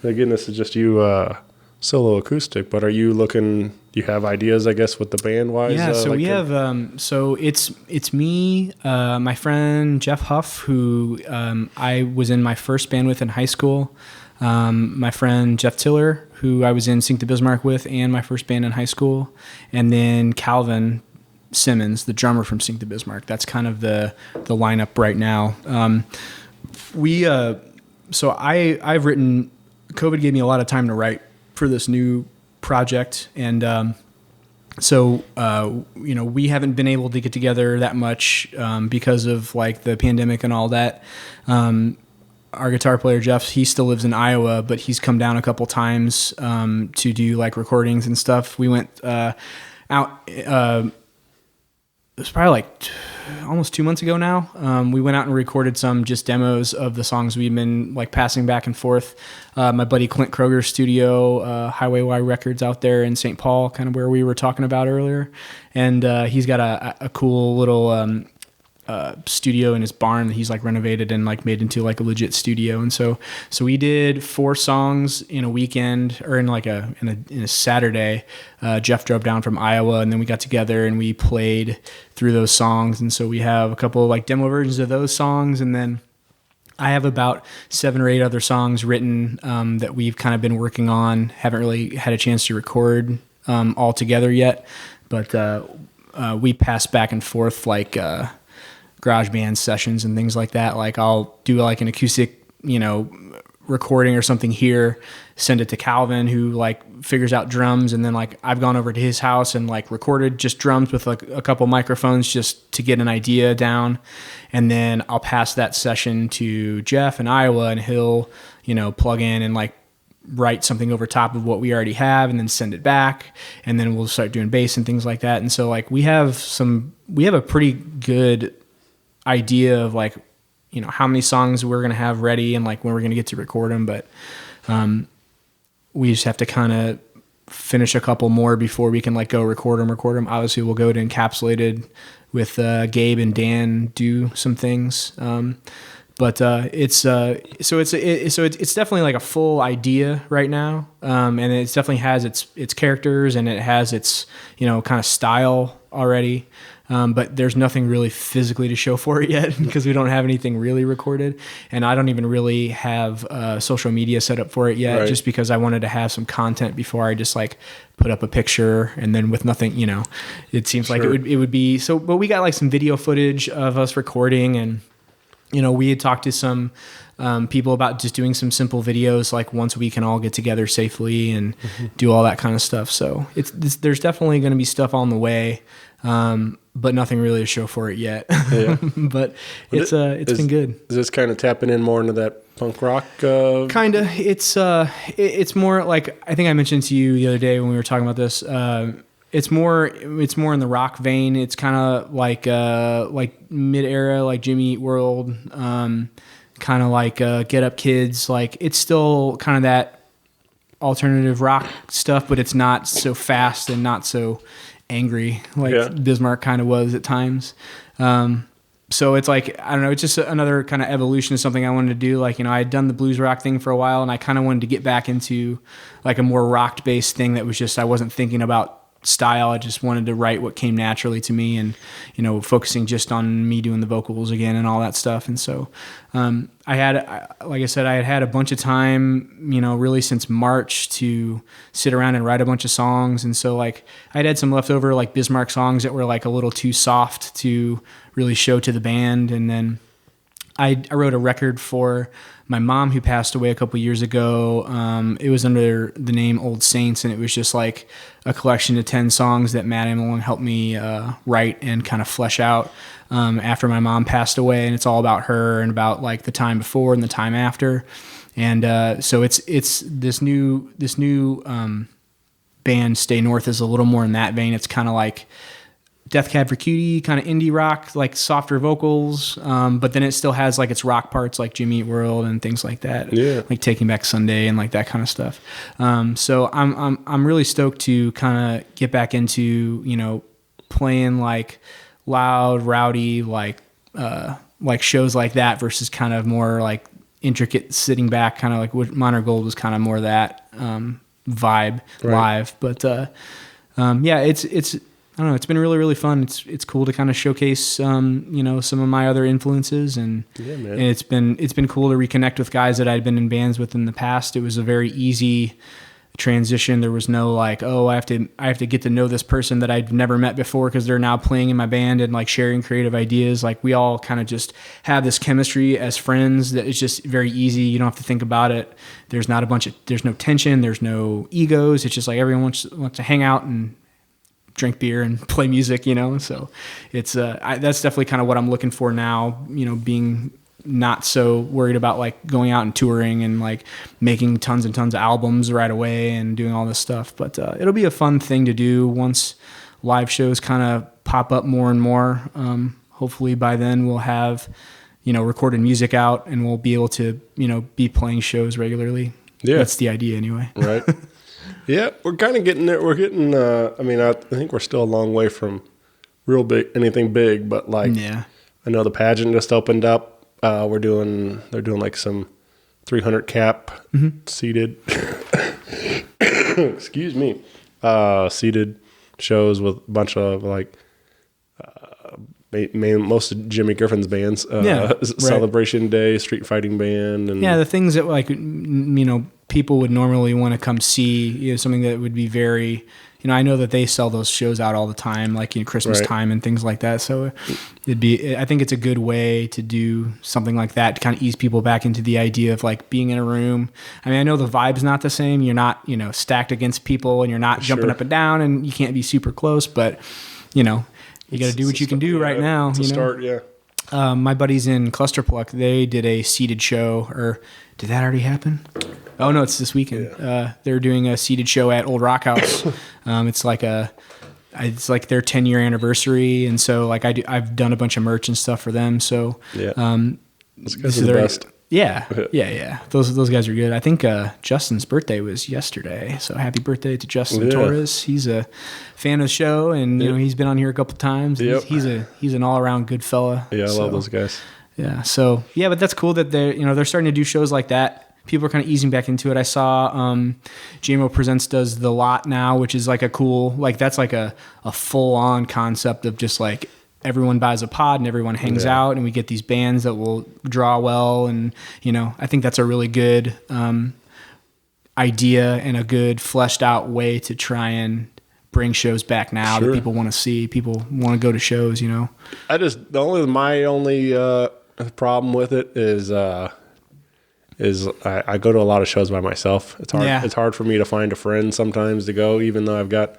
Again, this is just you solo acoustic, but are you looking? Do you have ideas? I guess with the band wise. Yeah, so we have. So it's me, my friend Jeff Huff, who I was in my first band with in high school. My friend Jeff Tiller, who I was in Sink The Bismark with, and my first band in high school, and then Calvin Simmons, the drummer from Sink The Bismark. That's kind of the lineup right now. So I've written. COVID gave me a lot of time to write for this new project, and we haven't been able to get together that much because of like the pandemic and all that. Our guitar player Jeff, he still lives in Iowa, but he's come down a couple times to do like recordings and stuff. We went out. It was probably like almost 2 months ago now. We went out and recorded some just demos of the songs we've been like passing back and forth. My buddy Clint Kroger's studio, Highway Y Records out there in St. Paul, kind of where we were talking about earlier. And he's got a cool little studio in his barn that he's like renovated and like made into like a legit studio. And so we did 4 songs in a weekend, or in like in a Saturday. Jeff drove down from Iowa, and then we got together and we played through those songs. And so we have a couple of like demo versions of those songs, and then I have about 7 or 8 other songs written that we've kind of been working on. Haven't really had a chance to record all together yet, but we pass back and forth like garage band sessions and things like that. Like I'll do like an acoustic, recording or something here, send it to Calvin, who like figures out drums, and then like I've gone over to his house and like recorded just drums with like a couple microphones just to get an idea down, and then I'll pass that session to Jeff in Iowa, and he'll plug in and like write something over top of what we already have, and then send it back, and then we'll start doing bass and things like that. And so like we have a pretty good idea of like how many songs we're going to have ready and like when we're going to get to record them, but we just have to kind of finish a couple more before we can like go record them. Obviously we'll go to Encapsulated with Gabe and Dan, do some things, but it's definitely like a full idea right now, and it definitely has its characters, and it has its kind of style already. But there's nothing really physically to show for it yet because we don't have anything really recorded. And I don't even really have social media set up for it yet, just because I wanted to have some content before I just like put up a picture, and then with nothing, it seems like it would be so. But we got like some video footage of us recording, and we had talked to some people about just doing some simple videos, like once we can all get together safely and do all that kind of stuff. So there's definitely going to be stuff on the way. But nothing really to show for it yet. Yeah. But it's been good. Is this kind of tapping in more into that punk rock? Kind of. It's more like, I think I mentioned to you the other day when we were talking about this. It's more in the rock vein. It's kind of like mid-era, like Jimmy Eat World, kind of like Get Up Kids. Like it's still kind of that alternative rock stuff, but it's not so fast and not so angry like Bismarck kind of was at times. So it's like, I don't know, it's just another kind of evolution of something I wanted to do. Like, I had done the blues rock thing for a while, and I kind of wanted to get back into like a more rock based thing that was just, I wasn't thinking about style. I just wanted to write what came naturally to me, and focusing just on me doing the vocals again and all that stuff. And so I had a bunch of time, really since March, to sit around and write a bunch of songs. And so like I'd had some leftover like Bismarck songs that were like a little too soft to really show to the band. And then I wrote a record for my mom, who passed away a couple years ago. It was under the name Old Saints, and it was just like a collection of 10 songs that Matt Emmelon helped me write and kind of flesh out after my mom passed away. And it's all about her and about like the time before and the time after. And so it's this new band, Stay North, is a little more in that vein. It's kind of like Death Cab for Cutie, kind of indie rock, like softer vocals, but then it still has like its rock parts, like Jimmy Eat World and things like that, like Taking Back Sunday and like that kind of stuff. So I'm really stoked to kind of get back into playing like loud, rowdy, like shows like that versus kind of more like intricate sitting back, kind of like what Monterey Gold was kind of more that vibe live. But yeah, it's I don't know. It's been really, really fun. It's cool to kind of showcase, some of my other influences, and it's been cool to reconnect with guys that I'd been in bands with in the past. It was a very easy transition. There was no like, oh, I have to get to know this person that I'd never met before because they're now playing in my band and like sharing creative ideas. Like we all kind of just have this chemistry as friends that is just very easy. You don't have to think about it. There's no tension. There's no egos. It's just like everyone wants to hang out and drink beer and play music, so it's that's definitely kind of what I'm looking for now, being not so worried about like going out and touring and like making tons and tons of albums right away and doing all this stuff. But it'll be a fun thing to do once live shows kind of pop up more and more. Hopefully by then we'll have recorded music out and we'll be able to be playing shows regularly. That's the idea anyway. Right. Yeah, we're kind of getting there. We're getting, I think we're still a long way from anything big, but like, I know the pageant just opened up. They're doing like some 300 cap seated, excuse me, seated shows with a bunch of like, most of Jimmy Griffin's bands, Celebration Day, Street Fighting Band, and the things that like people would normally want to come see, something that would be very, I know that they sell those shows out all the time, like Christmas time and things like that. So I think it's a good way to do something like that to kind of ease people back into the idea of like being in a room. I mean, I know the vibe's not the same. You're not, stacked against people and you're not jumping up and down and you can't be super close, but you got to do what you can do right now. Start, my buddies in Clusterpluck, they did a seated show, or did that already happen? Oh no, it's this weekend. They're doing a seated show at Old Rock House. It's like their 10-year anniversary, and so like I've done a bunch of merch and stuff for them. So those guys are the best. Yeah. Those guys are good. I think Justin's birthday was yesterday, so happy birthday to Justin Torres. He's a fan of the show, and he's been on here a couple times. He's an all around good fella. Yeah, I love those guys. Yeah. So but that's cool that they're starting to do shows like that. People are kind of easing back into it. I saw JMO Presents does The Lot now, which is like a cool, like that's like a full on concept of just like everyone buys a pod and everyone hangs out and we get these bands that will draw well. And, I think that's a really good idea and a good fleshed out way to try and bring shows back now that people want to see. People want to go to shows, my only problem with it is I go to a lot of shows by myself. It's hard. It's hard for me to find a friend sometimes to go, even though I've got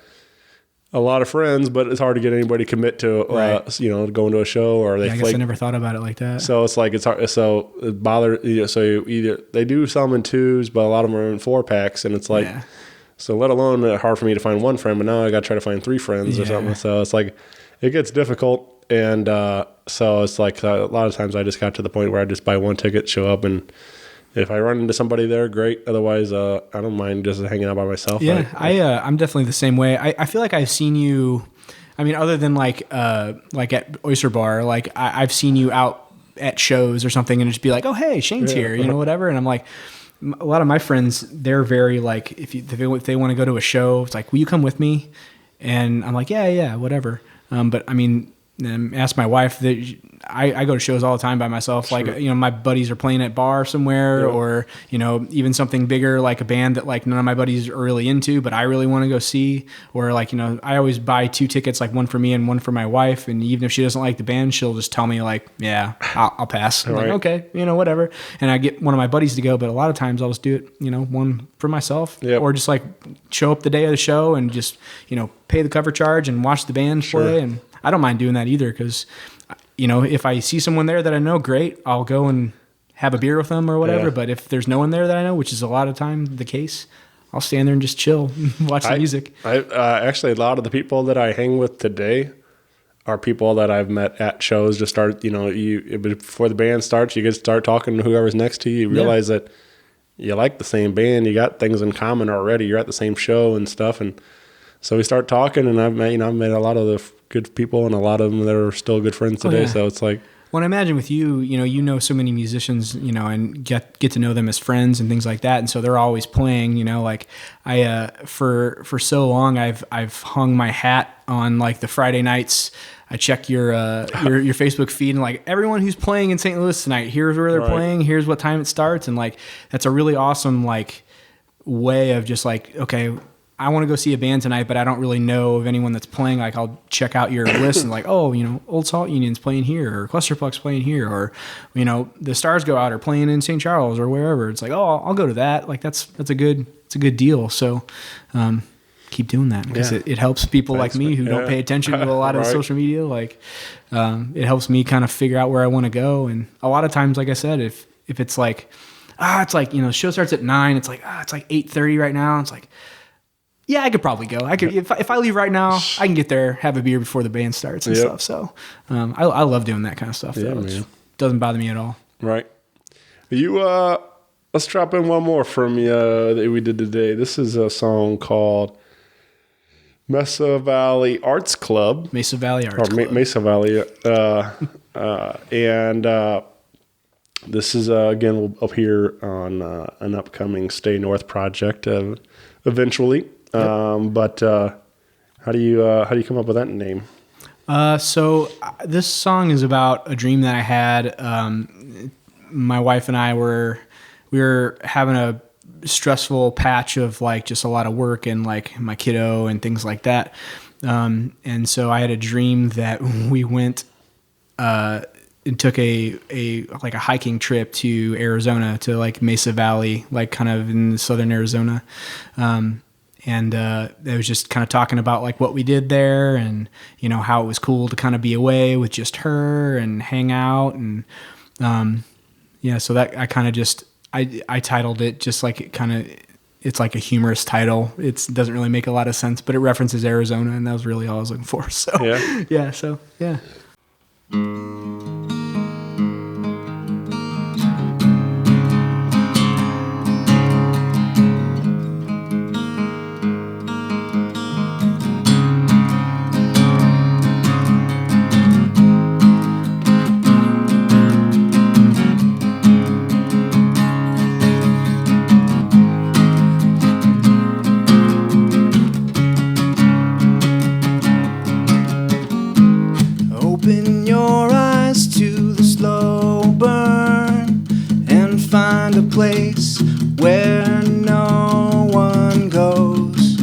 a lot of friends. But it's hard to get anybody to commit to, going to a show or they. I guess I never thought about it like that. So it's like it's hard. So it bothers. So either they do some in 2s, but a lot of them are in 4-packs, and it's like. Yeah. So let alone hard for me to find one friend, but now I got to try to find 3 friends or something. So it's like it gets difficult, and so it's like a lot of times I just got to the point where I just buy one ticket, show up, and. If I run into somebody there, great. Otherwise, I don't mind just hanging out by myself. Yeah, I'm definitely the same way. I feel like I've seen you. I mean, other than like at Oyster Bar, like I've seen you out at shows or something, and just be like, "Oh, hey, Shane's here," whatever. And I'm like, a lot of my friends, they're very like, if they want to go to a show, it's like, "Will you come with me?" And I'm like, "Yeah, whatever." But I mean. Ask my wife that I go to shows all the time by myself. Sure. Like, my buddies are playing at bar somewhere or, even something bigger, like a band that like none of my buddies are really into, but I really want to go see, or like, I always buy 2 tickets, like one for me and one for my wife. And even if she doesn't like the band, she'll just tell me like, yeah, I'll pass. I'm like, okay, whatever. And I get one of my buddies to go, but a lot of times I'll just do it, one for myself or just like show up the day of the show and just, pay the cover charge and watch the band play. And I don't mind doing that either because, if I see someone there that I know, great, I'll go and have a beer with them or whatever. Yeah. But if there's no one there that I know, which is a lot of time the case, I'll stand there and just chill, watch the music. Actually, a lot of the people that I hang with today are people that I've met at shows. Just start, before the band starts, you get to start talking to whoever's next to you. You realize that you like the same band. You got things in common already. You're at the same show and stuff. And so we start talking, and I've met a lot of the good people, and a lot of them that are still good friends today. So it's like, Well, I imagine with you, you know so many musicians, and get to know them as friends and things like that, and so they're always playing. Like I for so long, I've hung my hat on like the Friday nights. I check your Facebook feed, and like everyone who's playing in St. Louis tonight, here's where they're playing, here's what time it starts, and like that's a really awesome like way of just like, okay, I want to go see a band tonight, but I don't really know of anyone that's playing. Like I'll check out your list and like, oh, Old Salt Union's playing here, or Clusterfuck's playing here, or the Stars Go Out are playing in St. Charles or wherever. It's like, oh, I'll go to that. Like it's a good deal. So keep doing that because it helps people like me who don't pay attention to a lot of social media. Like it helps me kind of figure out where I want to go. And a lot of times, like I said, if it's like, it's like, the show starts at 9, it's like, it's like 8:30 right now. It's like, yeah, I could probably go. I could if I leave right now, I can get there, have a beer before the band starts and stuff. So I love doing that kind of stuff. Though. It doesn't bother me at all. Right. You let's drop in one more from you that we did today. This is a song called Mesa Valley Arts Club. Mesa Valley Arts Club. Mesa Valley. And this is again up here on an upcoming Stay North project eventually. But how do you come up with that name? So this song is about a dream that I had. My wife and I we were having a stressful patch of like just a lot of work and like my kiddo and things like that. And so I had a dream that we went and took a hiking trip to Arizona, to like Mesa Valley, like kind of in southern Arizona. And it was just kind of talking about like what we did there and, how it was cool to kind of be away with just her and hang out. And, so that I kind of just, I titled it just like it's like a humorous title. It doesn't really make a lot of sense, but it references Arizona, and that was really all I was looking for. So, yeah. Open your eyes to the slow burn and find a place where no one goes.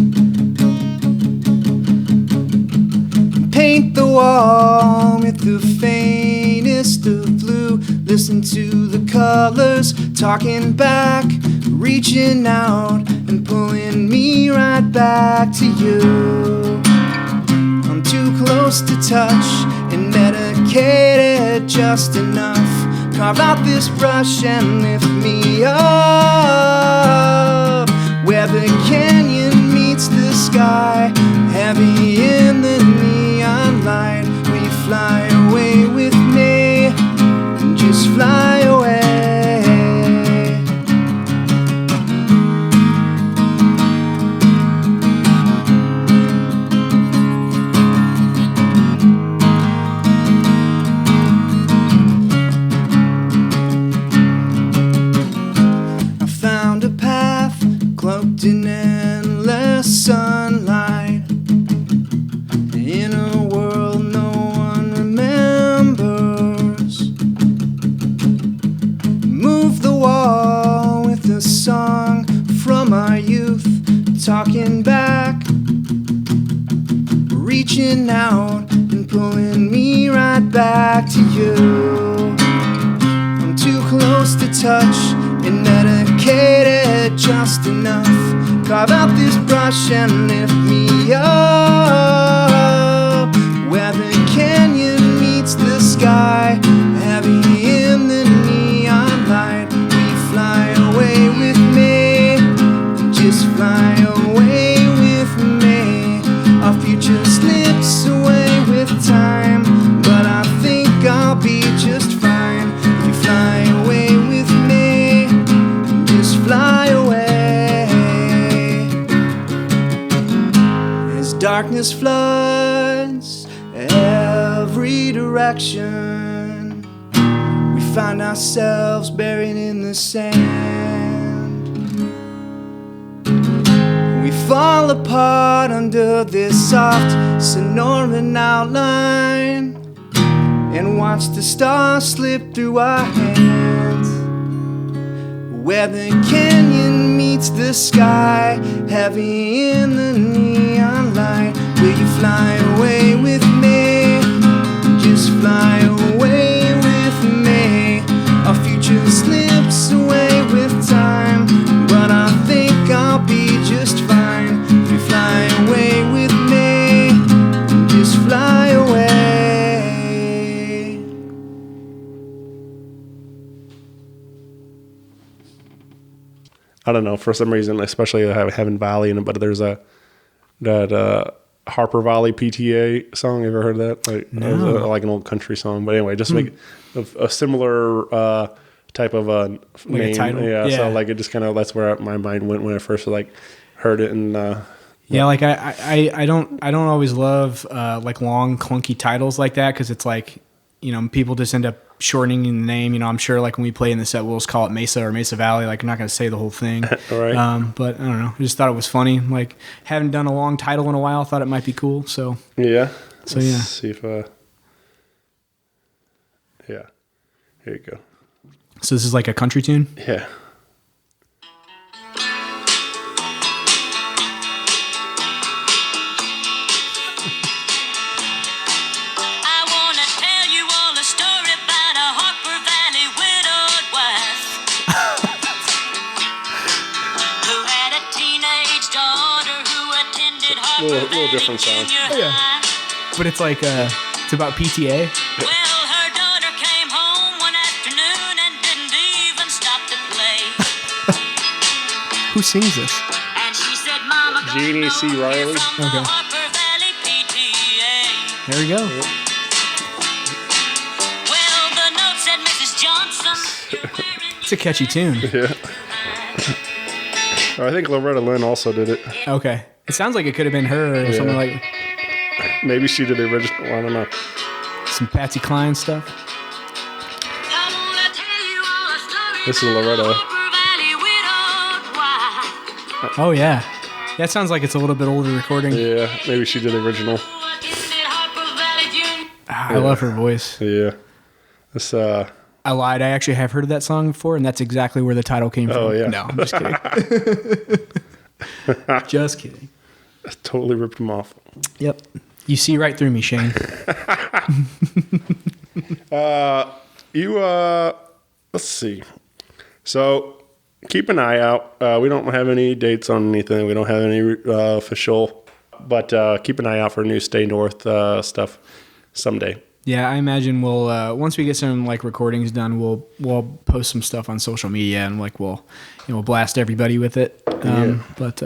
Paint the wall with the faintest of blue. Listen to the colors talking back, reaching out and pulling me right back to you. I'm too close to touch and medicated just enough. Carve out this brush and lift me up where the canyon meets the sky. Heavy in the neon light, will you fly away with me? Just fly away. In endless sunlight, in a world no one remembers. Move the wall with a song from our youth, talking back, reaching out and pulling me right back to you. I'm too close to touch and medicated just enough. Carve out this brush and lift me up where the canyon meets the sky. Heavy in the neon light, we fly away with me. Just fly away with me. Our future slips away with time, but I think I'll be just fine if you fly away with me. Just fly away. Darkness floods every direction. find ourselves buried in the sand. We fall apart under this soft sonoran outline and watch the stars slip through our hands. Where the canyon meets the sky, heavy in the neon light. Will you fly away with me? Just fly away with me. Our future slips away with time, but I think I'll be just fine. If you fly away with me, just fly away. I don't know, for some reason, especially having Valley in it, but there's that Harper Valley PTA song. You ever heard of that? Like, No. like an old country song. But anyway, just make a similar type of a name. a title? Yeah, Yeah. so like it just kind of, that's where my mind went when I first like heard it. And Yeah, like I don't always love like long clunky titles like that, because it's like, you know, people just end up shortening the name. You know, I'm sure like when we play in the set, we'll just call it Mesa or Mesa Valley. Like I'm not going to say the whole thing. Right. But I don't know. I just thought it was funny. Like haven't done a long title in a while. Thought it might be cool. So yeah. So, Let's yeah. see if yeah. Here you go. so this is like a country tune. Yeah. I want to tell you all a story about a Harper Valley widowed wife who had a teenage daughter who attended Harper Little Valley different sound. Junior Yeah. High. But it's like it's about PTA. Well, her daughter came home one afternoon and didn't even stop to play. Who sings this? And she said, Mama, gonna Jeannie C. know Riley? you're from the Okay. Harper Valley PTA. There we go. Well, the note said, Mrs. Johnson, you're wearing It's a catchy tune. Yeah. I think Loretta Lynn also did it. Okay. It sounds like it could have been her or something like Maybe she did the original. I don't know. some Patsy Cline stuff. I wanna tell you all a story This is about Loretta. a Harper Valley widowed wife Oh yeah. That sounds like it's a little bit older recording. Yeah, maybe she did the original. who attended Harper Valley Junior. I love her voice. Yeah. This I lied. I actually have heard of that song before, and that's exactly where the title came from. Oh, yeah. No, I'm just kidding. Just kidding. totally ripped him off. Yep. You see right through me, Shane. Let's see. So keep an eye out. We don't have any dates on anything. We don't have any official, but keep an eye out for new Stay North stuff someday. Yeah, I imagine we'll once we get some like recordings done, we'll post some stuff on social media and like we'll blast everybody with it. But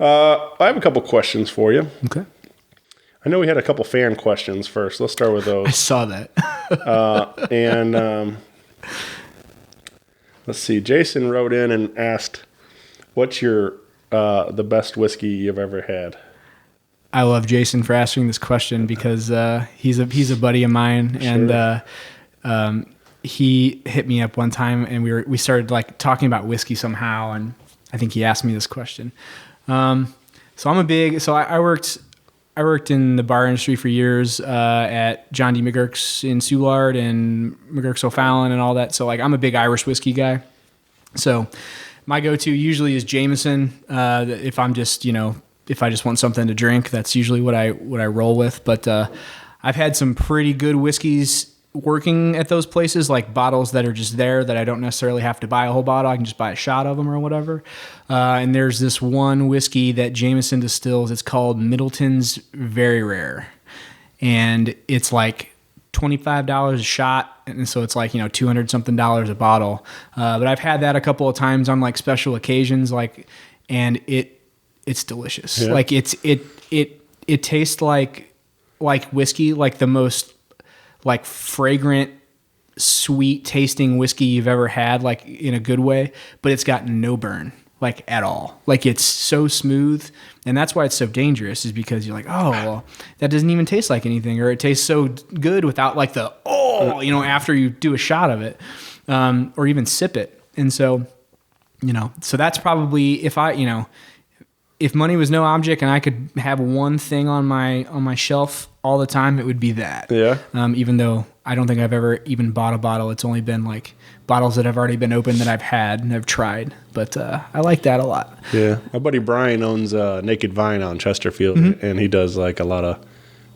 I have a couple questions for you. okay, I know we had a couple fan questions first. Let's start with I those. saw that. And let's see. Jason wrote in and asked, "What's your the best whiskey you've ever had?" I love Jason for asking this question because he's a buddy of mine, and he hit me up one time, and we started like talking about whiskey somehow, and I think he asked me this question. I worked in the bar industry for years at John D. McGurk's in Soulard and McGurk's O'Fallon and all that. So like I'm a big Irish whiskey guy. So my go-to usually is Jameson. If I'm just if I just want something to drink, that's usually what I roll with. But I've had some pretty good whiskeys working at those places, like bottles that are just there that I don't necessarily have to buy a whole bottle. I can just buy a shot of them or whatever. And there's this one whiskey that Jameson distills. It's called Middleton's Very Rare. And it's like $25 a shot. And so it's like, $200 something a bottle. But I've had that a couple of times on like special occasions, and it's delicious. Yeah. Like it tastes like whiskey, like the most like fragrant, sweet tasting whiskey you've ever had, like in a good way, but it's got no burn. like at all. Like it's so smooth, and that's why it's so dangerous, is because you're like, oh, well, that doesn't even taste like anything, or it tastes so good without like the after you do a shot of it, or even sip it. And so, so that's probably, if money was no object and I could have one thing on my shelf all the time, it would be that. Yeah. Even though I don't think I've ever even bought a bottle. It's only been like bottles that have already been opened that I've had and I've tried. But I like that a lot. Yeah. My buddy Brian owns Naked Vine on Chesterfield, and he does like a lot of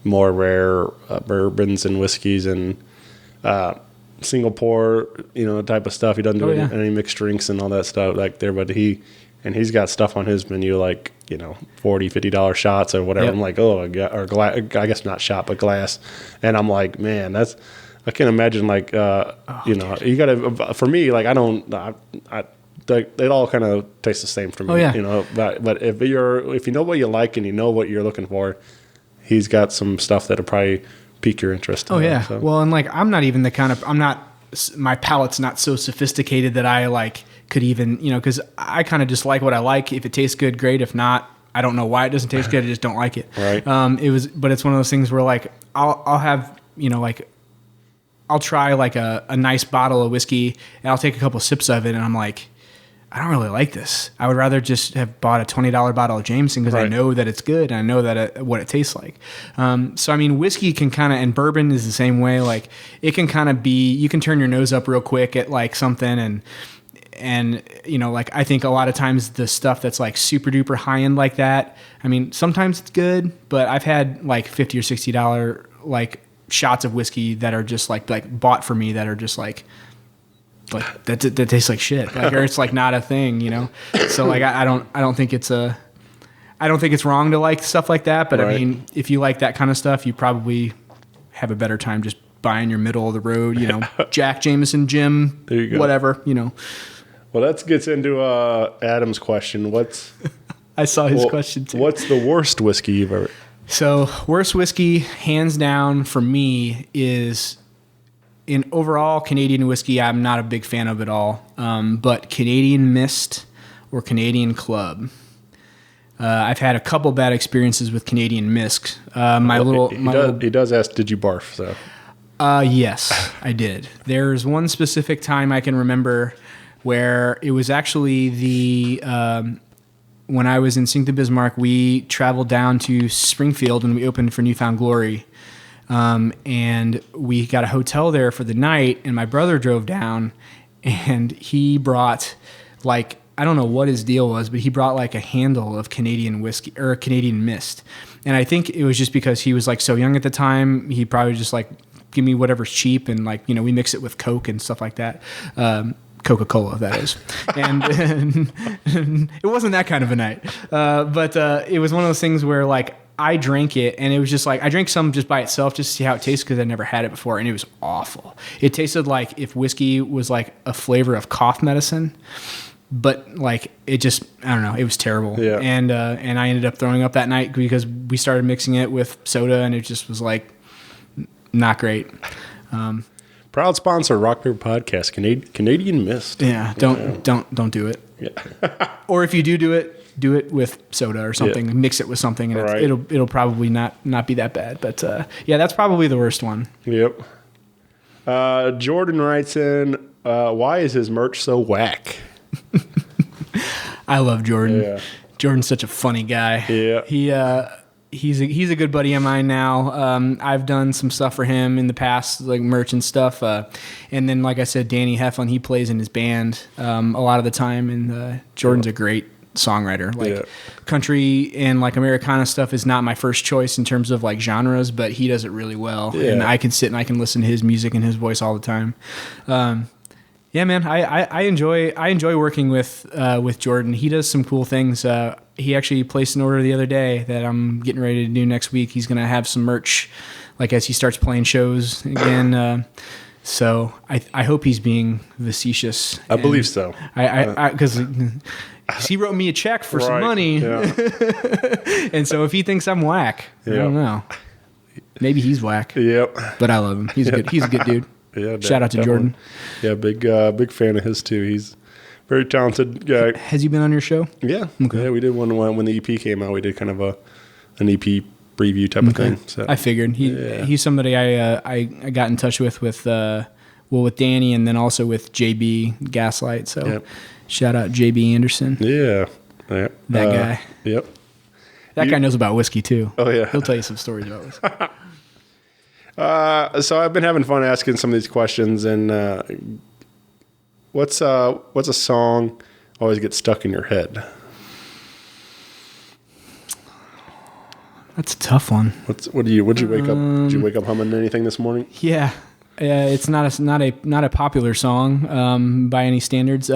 more rare bourbons and whiskeys and single pour, type of stuff. He doesn't do any mixed drinks and all that stuff like there, but he's got stuff on his menu like, $40, $50 shots or whatever. Yep. I'm like, I guess not shot, but glass. And I'm like, man, I can't imagine like, you gotta, for me, like they all kind of taste the same for me, but if you know what you like and you know what you're looking for, he's got some stuff that'll probably pique your interest. So. Well, and like, my palate's not so sophisticated that I like could even, because I kind of just like what I like. If it tastes good, great. If not, I don't know why it doesn't taste good. I just don't like it. Right. But it's one of those things where like, I'll have, I'll try like a nice bottle of whiskey and I'll take a couple sips of it and I'm like, I don't really like this. I would rather just have bought a $20 bottle of Jameson because I know that it's good and I know that what it tastes like. So I mean, whiskey can kind of, and bourbon is the same way. Like it can kind of be, you can turn your nose up real quick at like something and like I think a lot of times the stuff that's like super duper high end like that, I mean, sometimes it's good, but I've had like $50 or $60 like shots of whiskey that are just like bought for me that are just like that tastes like shit, like, or it's like not a thing, So like I don't think it's wrong to like stuff like that, but I mean, if you like that kind of stuff, you probably have a better time just buying your middle of the road, Jack Jameson, Jim, there you go. Whatever, Well, that gets into Adam's question. I saw his question too. What's the worst whiskey you've ever? So worst whiskey, hands down for me, is in overall Canadian whiskey. I'm not a big fan of it all, but Canadian Mist or Canadian Club. I've had a couple bad experiences with Canadian Mist. He does ask, did you barf? So. Yes, I did. There's one specific time I can remember where it was actually when I was in Sink The Bismark, we traveled down to Springfield and we opened for Newfound Glory. And we got a hotel there for the night, and my brother drove down and he brought like, I don't know what his deal was, but he brought like a handle of Canadian whiskey or Canadian Mist. And I think it was just because he was like so young at the time, he probably just like, give me whatever's cheap. And like, we mix it with Coke and stuff like that. Coca-Cola, that is. And it wasn't that kind of a night. But it was one of those things where like I drank it and it was just like, I drank some just by itself just to see how it tastes because I'd never had it before. And it was awful. It tasted like if whiskey was like a flavor of cough medicine. But like it just, I don't know, it was terrible. Yeah. And I ended up throwing up that night because we started mixing it with soda and it just was like not great. Proud sponsor, Rock Paper Podcast, Canadian Mist. Yeah, don't do it. Yeah. Or if you do it with soda or something. Yeah. Mix it with something, and it'll probably not be that bad. But yeah, that's probably the worst one. Yep. Jordan writes in, why is his merch so whack? I love Jordan. Yeah. Jordan's such a funny guy. Yeah. He's a good buddy of mine now. I've done some stuff for him in the past, like merch and stuff. And then, like I said, Danny Hefflin, he plays in his band a lot of the time. And Jordan's a great songwriter. Like country and like Americana stuff is not my first choice in terms of like genres, but he does it really well. Yeah. And I can sit and I can listen to his music and his voice all the time. Yeah, man, I enjoy working with Jordan. He does some cool things. He actually placed an order the other day that I'm getting ready to do next week. He's gonna have some merch, like as he starts playing shows again. So I hope he's being facetious. I believe so. Because he wrote me a check for some money, and so if he thinks I'm whack, I don't know. Maybe he's whack. Yep. But I love him. He's a good dude. Yeah, shout out to definitely. Jordan. Yeah, big fan of his too. Very talented guy. Has he been on your show? Yeah. Okay. Yeah, we did one when the EP came out. We did kind of an EP preview type of thing. So I figured he's somebody I got in touch with with Danny and then also with JB Gaslight. So shout out JB Anderson. Yeah. That guy. Yep. That guy knows about whiskey too. Oh yeah. He'll tell you some stories about whiskey. So I've been having fun asking some of these questions, and what's a song always gets stuck in your head? That's a tough one. Would you wake up? Did you wake up humming anything this morning? Yeah. It's not a popular song by any standards.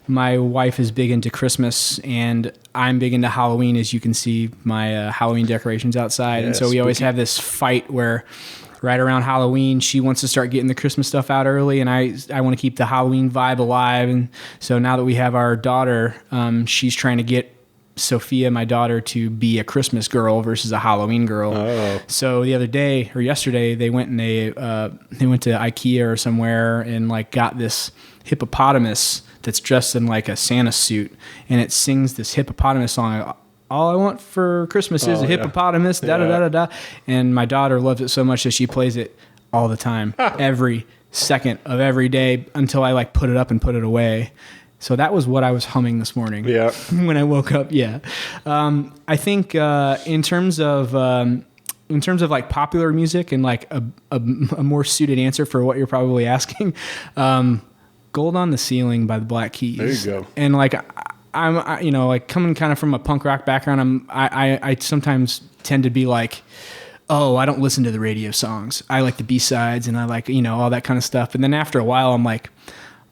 My wife is big into Christmas, and I'm big into Halloween, as you can see my Halloween decorations outside. Yeah, and so we always have this fight where right around Halloween, she wants to start getting the Christmas stuff out early, and I want to keep the Halloween vibe alive. And so now that we have our daughter, she's trying to get Sophia, my daughter, to be a Christmas girl versus a Halloween girl. Oh. So the other day or yesterday, they went and they went to IKEA or somewhere and like got this hippopotamus that's dressed in like a Santa suit, and it sings this hippopotamus song. All I want for Christmas is a hippopotamus. Da da da da da. And my daughter loves it so much that she plays it all the time, every second of every day until I like put it up and put it away. So that was what I was humming this morning. Yeah. When I woke up. Yeah. I think in terms of like popular music and like a more suited answer for what you're probably asking, "Gold on the Ceiling" by the Black Keys. There you go. And like I'm like coming kind of from a punk rock background, I sometimes tend to be like, oh, I don't listen to the radio songs. I like the B-sides and I like all that kind of stuff. And then after a while, I'm like,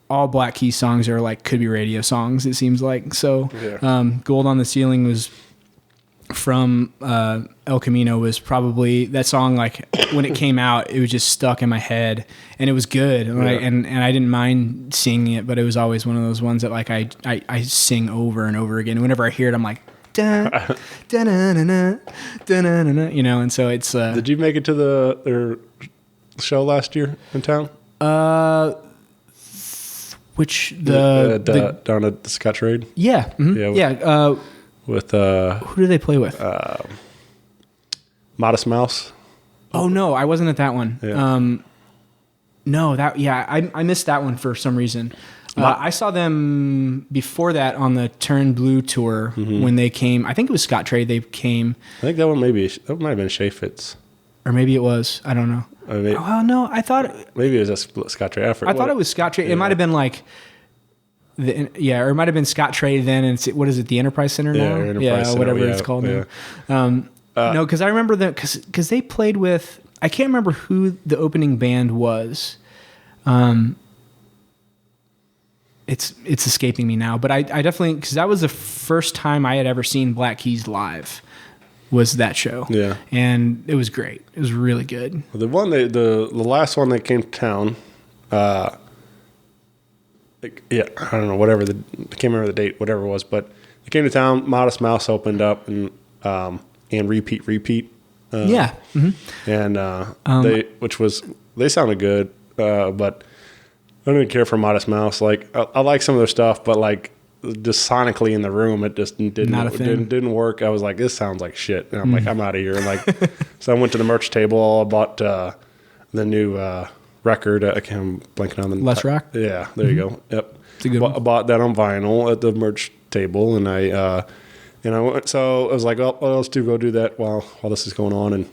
all Black Keys songs are like could be radio songs, it seems like. So "Gold on the Ceiling" was from El Camino, was probably that song. Like when it came out, it was just stuck in my head and it was good. And I didn't mind singing it, but it was always one of those ones that like I sing over and over again. Whenever I hear it, I'm like, da, da, na, na, na, da, na, na, na, and so it's Did you make it to their show last year in town? Which down at the Scotch Raid? Yeah. Mm-hmm. Yeah. With who do they play with? Modest Mouse. Oh no, I wasn't at that one. Yeah. No, I missed that one for some reason. I saw them before that on the Turn Blue tour when they came. I think it was Scott Trade. They came. I think that might have been Shay Fitz. Or maybe it was. I don't know. No, I thought maybe it was a Scott Trade. I thought it was Scott Trade. It might have been like or it might have been Scott Trade then. And what is it? The Enterprise Center now? Enterprise Center, whatever it's called now. No, because I remember that because they played with. I can't remember who the opening band was. It's escaping me now, but I definitely, because that was the first time I had ever seen Black Keys live. Was that show? Yeah, and it was great. It was really good. The last one that came to town, I don't know, I can't remember the date, whatever it was, but they came to town. Modest Mouse opened up and repeat. And they sounded good, but I don't even care for Modest Mouse. Like I like some of their stuff, but like just sonically in the room, it just didn't work. I was like, this sounds like shit. And I'm like, I'm out of here. And like, so I went to the merch table. I bought the new record. I'm blanking on the Let's Rock. Yeah, there you go. Yep, it's a good one. I bought that on vinyl at the merch table, and I went, so I was like, well, let's go do that while this is going on. And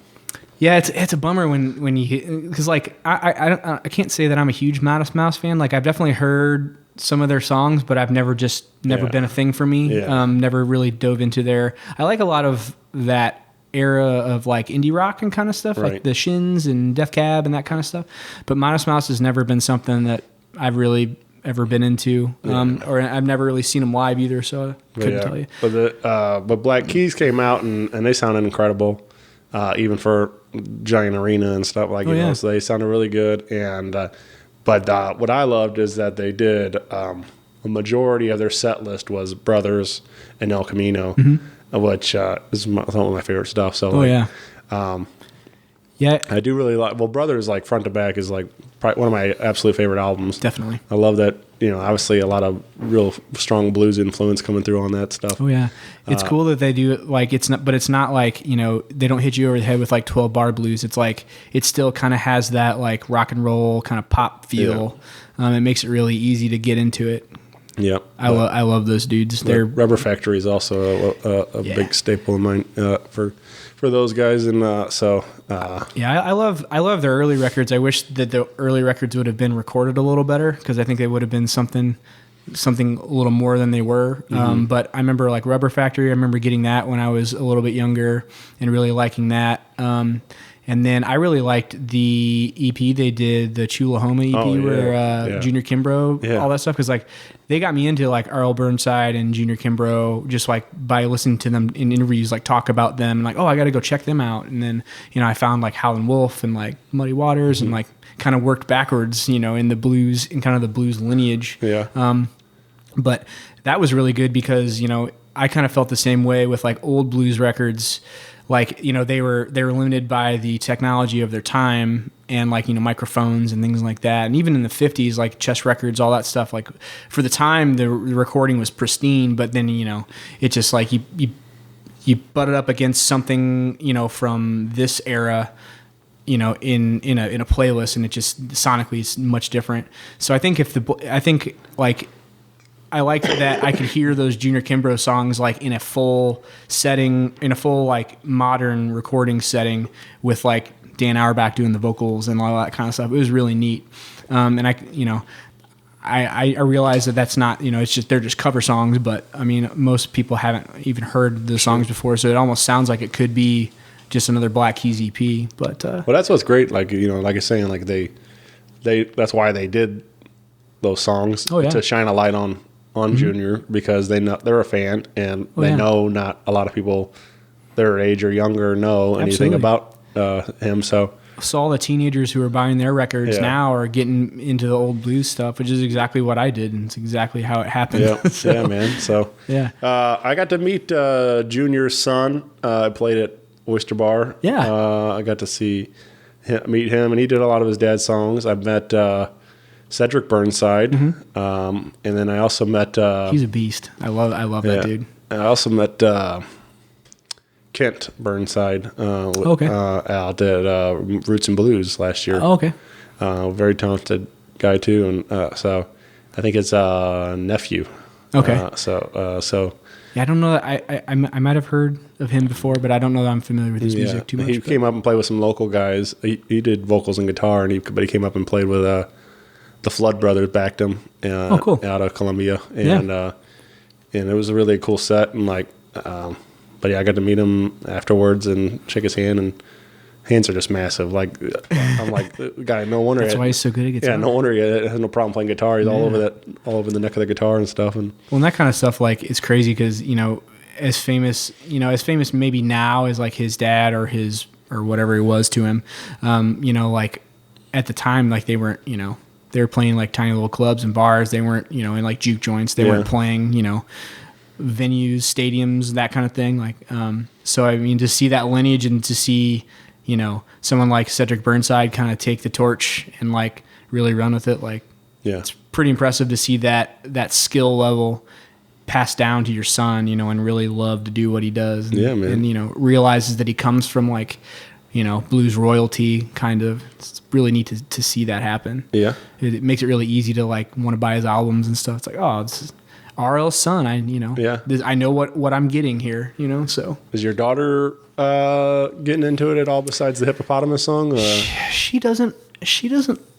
yeah, it's a bummer when you, because like I can't say that I'm a huge Modest Mouse fan. Like I've definitely heard some of their songs, but I've never been a thing for me. Yeah. Never really dove into their. I like a lot of that era of like indie rock and kind of stuff, like the Shins and Death Cab and that kind of stuff. But Modest Mouse has never been something that I've really ever been into, or I've never really seen them live either. So I couldn't tell you. But Black Keys came out and they sounded incredible, even for giant arena and stuff like know. So they sounded really good. And but what I loved is that they did a majority of their set list was Brothers and El Camino, which is some of my favorite stuff. So Yeah. I do really like. Well, Brothers, like front to back, is like probably one of my absolute favorite albums. Definitely. I love that. Obviously a lot of real strong blues influence coming through on that stuff. Oh yeah, it's cool that they do it. Like it's not like they don't hit you over the head with like 12-bar blues. It's like it still kind of has that like rock and roll kind of pop feel. It makes it really easy to get into it. Yeah, I love those dudes. They're Rubber Factory is also a big staple of mine for those guys, and I love their early records. I wish that the early records would have been recorded a little better because I think they would have been something a little more than they were. But I remember like Rubber Factory. I remember getting that when I was a little bit younger and really liking that. And then I really liked the EP they did, the Chulahoma EP, where Junior Kimbrough, all that stuff, because like they got me into like Earl Burnside and Junior Kimbrough just like by listening to them in interviews, like talk about them, and like, oh, I got to go check them out. And then I found like Howlin' Wolf and like Muddy Waters, and like kind of worked backwards, in the blues, in kind of the blues lineage. Yeah. But that was really good because I kind of felt the same way with like old blues records. Like, they were limited by the technology of their time and like, microphones and things like that. And even in the 50s, like Chess Records, all that stuff, like for the time, the recording was pristine, but then, it just like you butt it up against something, from this era, in a playlist, and it just sonically is much different. So I think I liked that I could hear those Junior Kimbrough songs like in a full setting, in a full like modern recording setting with like Dan Auerbach doing the vocals and all that kind of stuff. It was really neat. And I realized that that's not, it's just, they're just cover songs, but I mean, most people haven't even heard the songs before. So it almost sounds like it could be just another Black Keys EP, but, well, that's what's great. Like, like you're saying, like they that's why they did those songs to shine a light on Junior, because they're a fan, and they know not a lot of people their age or younger know anything about him. So all the teenagers who are buying their records now are getting into the old blues stuff, which is exactly what I did, and it's exactly how it happened. Yeah, yeah, man. So I got to meet Junior's son. I played at Oyster Bar. Yeah, I got to meet him, and he did a lot of his dad's songs. I met Cedric Burnside, and then I also met. He's a beast. I love that dude. I also met Kent Burnside. Out at Roots and Blues last year. Oh, okay. Very talented guy too, and so I think it's nephew. Okay. So. Yeah, I don't know. I might have heard of him before, but I don't know that I'm familiar with his music too much. He came up and played with some local guys. He did vocals and guitar, but he came up and played with the Flood Brothers, backed him cool. out of Columbia, and it was a really cool set. And like, but I got to meet him afterwards and shake his hand, and hands are just massive. Like, I'm like, guy, no wonder. That's why he's so good at guitar. Yeah, no wonder he has no problem playing guitar. He's all over the neck of the guitar and stuff. And that kind of stuff, like, it's crazy because as famous maybe now as like his dad or whatever he was to him. Like at the time, like they weren't, they were playing like tiny little clubs and bars. They weren't, in like juke joints. They weren't playing, venues, stadiums, that kind of thing. Like, so I mean, to see that lineage and to see, someone like Cedric Burnside kind of take the torch and like really run with it. Like, it's pretty impressive to see that skill level passed down to your son, and really love to do what he does. And, yeah, man. And, realizes that he comes from like, blues royalty kind of. It's really neat to see that happen. Yeah. It makes it really easy to like want to buy his albums and stuff. It's like, oh, this is RL's son. I know what I'm getting here, so. Is your daughter getting into it at all besides the hippopotamus song? She doesn't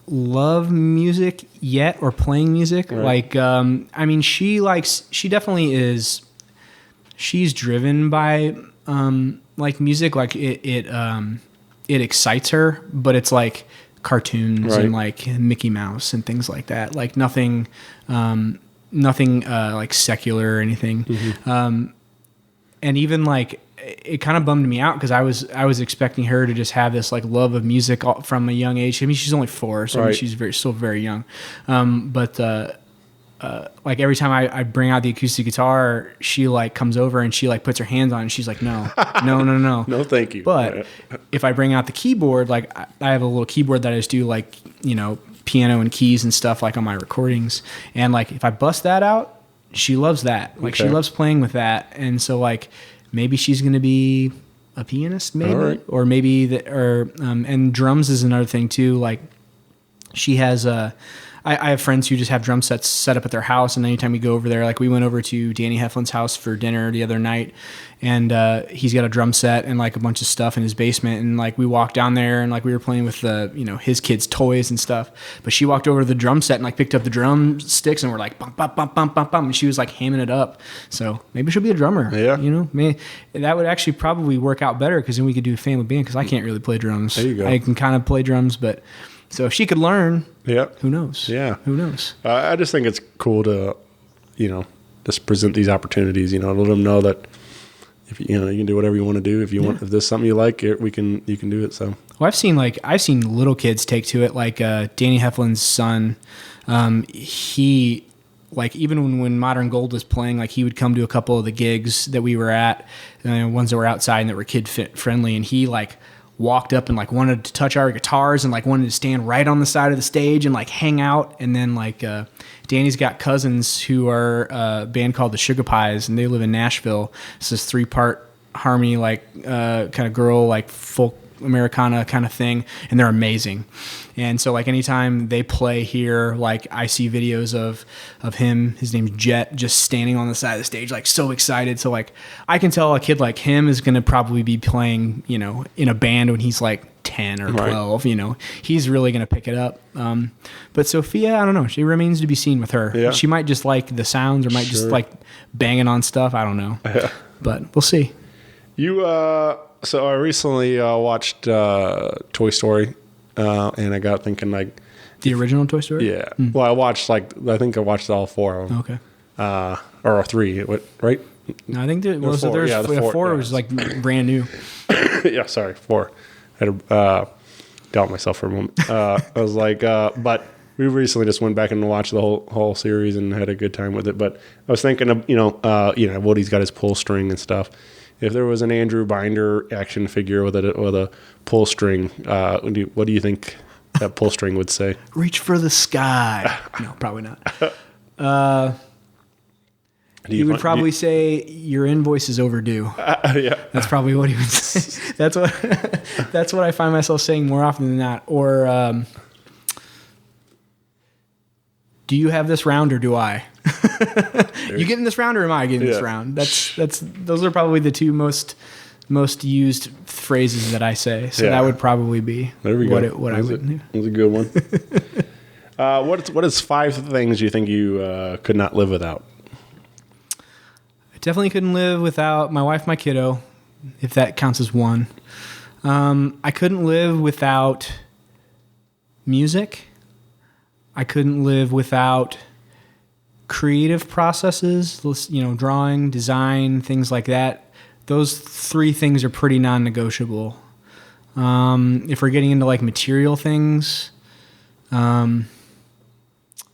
love music yet or playing music. Right. Like, I mean, she definitely is, she's driven by, like music, like it excites her, but it's like cartoons and like Mickey Mouse and things like that. Like nothing like secular or anything. And even like it kind of bummed me out because I was expecting her to just have this like love of music from a young age. I mean, she's only 4, so I mean, she's still very young. But like every time I bring out the acoustic guitar, she like comes over and she like puts her hands on it and she's like, no. No, thank you. But if I bring out the keyboard, like I have a little keyboard that I just do like, piano and keys and stuff like on my recordings. And like, if I bust that out, she loves that. Like she loves playing with that. And so like, maybe she's going to be a pianist maybe, or maybe and drums is another thing too. Like she has I have friends who just have drum sets set up at their house, and anytime we go over there, like we went over to Danny Hefflin's house for dinner the other night, and he's got a drum set and like a bunch of stuff in his basement, and like we walked down there and like we were playing with his kids' toys and stuff. But she walked over to the drum set and like picked up the drumsticks, and we're like bum bum bum bum bum bum, and she was like hamming it up. So maybe she'll be a drummer. Yeah, maybe that would actually probably work out better because then we could do a family band because I can't really play drums. There you go. I can kind of play drums, but. So if she could learn, who knows? Yeah. Who knows? I just think it's cool to, just present these opportunities, let them know that if you can do whatever you want to do. If you want, if there's something you like, you can do it. So well, I've seen little kids take to it. Like Danny Hefflin's son, he like even when Modern Gold was playing, like he would come to a couple of the gigs that we were at, ones that were outside and that were kid friendly, and he like walked up and like wanted to touch our guitars and like wanted to stand right on the side of the stage and like hang out. And then like Danny's got cousins who are a band called the Sugar Pies, and they live in Nashville. It's this 3-part harmony, like kind of girl, like folk Americana kind of thing, and they're amazing. And so like anytime they play here, like I see videos of him, his name's Jet, just standing on the side of the stage, like so excited. So like I can tell a kid like him is going to probably be playing, in a band when he's like 10 or 12, he's really going to pick it up. But Sophia, I don't know. She remains to be seen with her. Yeah. She might just like the sounds or might just like banging on stuff. I don't know, but we'll see. So I recently watched Toy Story, and I got thinking like the original Toy Story. Yeah. Well, I think I watched all 4 of them. Okay. Or 3, right? No, I think the 4 was like brand new. Yeah, sorry, 4. I had to doubt myself for a moment. I was like, but we recently just went back and watched the whole series and had a good time with it. But I was thinking of Woody's got his pull string and stuff. If there was an Andrew Binder action figure with a pull string, what do you think that pull string would say? Reach for the sky. No, probably not. He would probably say your invoice is overdue. Yeah, that's probably what he would say. That's what I find myself saying more often than not. Or do you have this round or do I? You getting this round or am I getting this round? Those are probably the 2 most used phrases that I say. So that would probably be what I would do. That's a good one. What is 5 things you think you could not live without? I definitely couldn't live without my wife, my kiddo, if that counts as 1. I couldn't live without music. I couldn't live without creative processes, drawing, design, things like that. Those 3 things are pretty non-negotiable. If we're getting into like material things,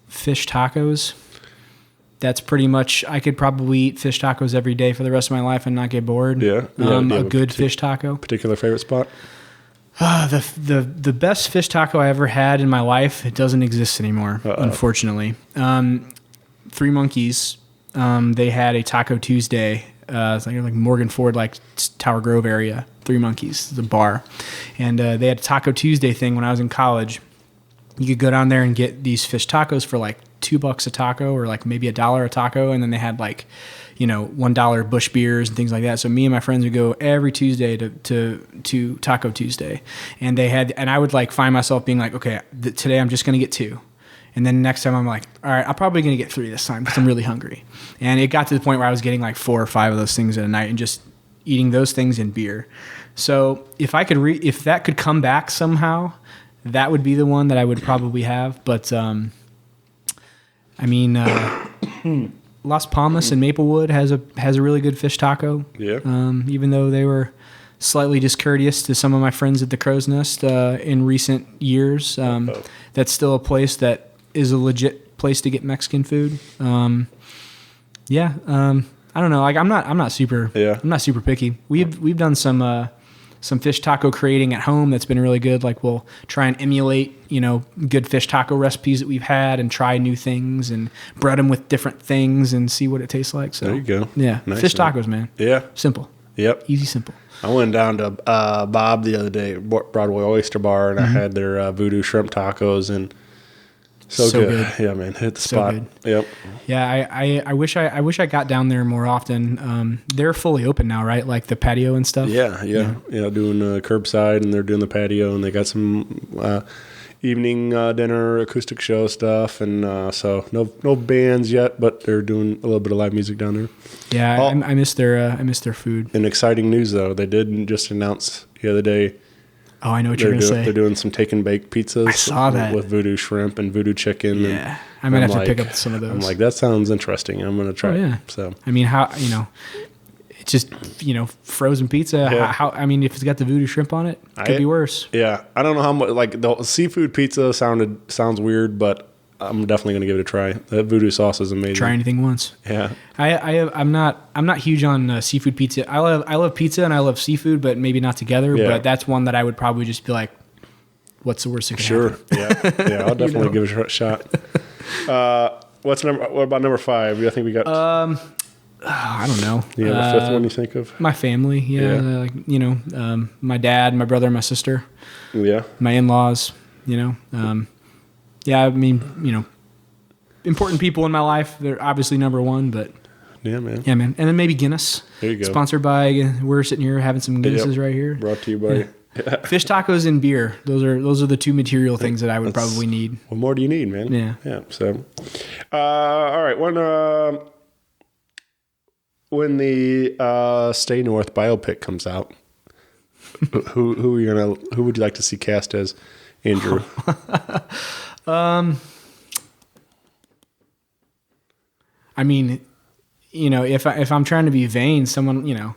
fish tacos. That's pretty much, I could probably eat fish tacos every day for the rest of my life and not get bored. Yeah. A good fish taco. Particular favorite spot? The best fish taco I ever had in my life, it doesn't exist anymore, unfortunately. 3 Monkeys, they had a Taco Tuesday. It's like Morgan Ford, like Tower Grove area. 3 Monkeys, the bar, and they had a Taco Tuesday thing when I was in college. You could go down there and get these fish tacos for like $2 a taco, or like maybe $1 a taco, and then they had like, $1 Busch beers and things like that. So me and my friends would go every Tuesday to Taco Tuesday, and I would like find myself being like, okay, today I'm just gonna get 2. And then next time I'm like, all right, I'm probably going to get 3 this time because I'm really hungry. And it got to the point where I was getting like 4 or 5 of those things at a night and just eating those things and beer. So if I could, if that could come back somehow, that would be the one that I would probably have. But Las Palmas and Maplewood has a really good fish taco. Yeah. Even though they were slightly discourteous to some of my friends at the Crow's Nest in recent years, that's still a place that is a legit place to get Mexican food. I don't know. Like I'm not super picky. We've done some fish taco creating at home that's been really good. Like we'll try and emulate, good fish taco recipes that we've had and try new things and bread them with different things and see what it tastes like. So there you go. Yeah. Nice, fish tacos, man. Yeah. Simple. Yep. Easy, simple. I went down to Bob the other day, Broadway Oyster Bar, and I had their voodoo shrimp tacos, and so good. Yeah, man, hit the spot. Good. Yep. Yeah, I wish I got down there more often. They're fully open now, right? Like the patio and stuff. Yeah, doing curbside, and they're doing the patio, and they got some evening dinner, acoustic show stuff, and so no bands yet, but they're doing a little bit of live music down there. Yeah, I miss their food. And exciting news though, they did just announce the other day. Oh, I know what you're going to say. They're doing some take and bake pizzas. I saw that. With voodoo shrimp and voodoo chicken. Yeah. I might have to pick up some of those. I'm like, that sounds interesting. I'm going to try it. So, I mean, it's just, frozen pizza. Yeah. If it's got the voodoo shrimp on it, it could be worse. Yeah. I don't know how much, like the seafood pizza sounds weird, but I'm definitely going to give it a try. That voodoo sauce is amazing. Try anything once. Yeah. I'm not huge on seafood pizza. I love pizza and I love seafood, but maybe not together. Yeah. But that's one that I would probably just be like, what's the worst that could happen? Yeah. I'll definitely give it a shot. What about number 5? I think we got. I don't know. You have a 5th one you think of? My family. Yeah. My dad, my brother, my sister. Yeah. My in-laws. Yeah, I mean, important people in my life. They're obviously number one, but yeah, man. And then maybe Guinness. There you go. Sponsored by. We're sitting here having some Guinnesses right here. Brought to you by fish tacos and beer. Those are the two material things that I would probably need. What more do you need, man? Yeah. So, all right. When the Stay North biopic comes out, who would you like to see cast as Andrew? I mean, if I'm trying to be vain, someone,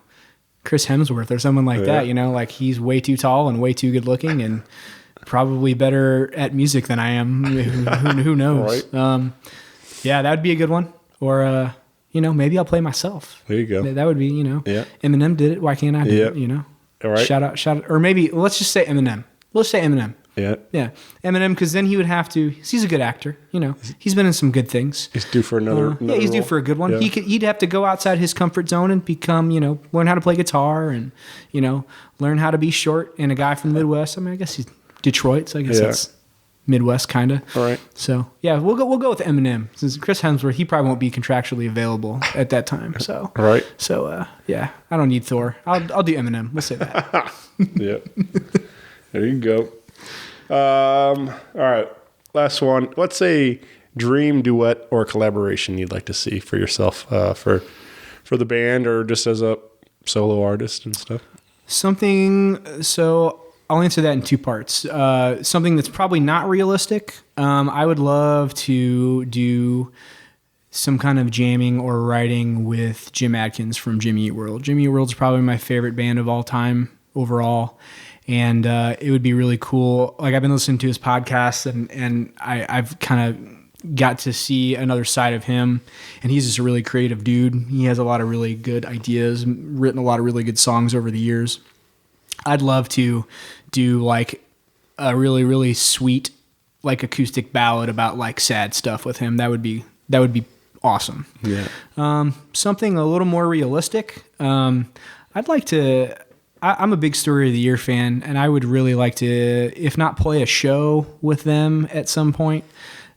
Chris Hemsworth or someone like that, like he's way too tall and way too good looking and probably better at music than I am. Who knows? Right. Yeah, that would be a good one. Or, maybe I'll play myself. There you go. That would be, Yeah. Eminem did it. Why can't I do it? All right. Shout out. Or maybe let's just say Eminem. Let's say Eminem. Yeah. Yeah. Eminem, because then he would have to, he's a good actor, he's been in some good things. He's due for another he's due role. for a good one. Yeah. He'd have to go outside his comfort zone and become, learn how to play guitar and, learn how to be short and a guy from the Midwest. I mean, I guess he's Detroit, so I guess that's Midwest kind of. All right. So yeah, we'll go with Eminem since Chris Hemsworth, he probably won't be contractually available at that time. So, all right. So, I don't need Thor. I'll do Eminem. Let's say that. Yeah. There you go. All right. Last one. What's a dream duet or collaboration you'd like to see for yourself, for the band or just as a solo artist and stuff? So I'll answer that in two parts. Something that's probably not realistic. I would love to do some kind of jamming or writing with Jim Adkins from Jimmy Eat World. Jimmy Eat World's probably my favorite band of all time overall. And it would be really cool. Like I've been listening to his podcast and I've kind of got to see another side of him. And he's just a really creative dude. He has a lot of really good ideas, written a lot of really good songs over the years. I'd love to do like a really, really sweet, like acoustic ballad about like sad stuff with him. That would be awesome. Yeah. Something a little more realistic. I'd like to, I'm a big Story of the Year fan, and I would really like to, if not play a show with them at some point,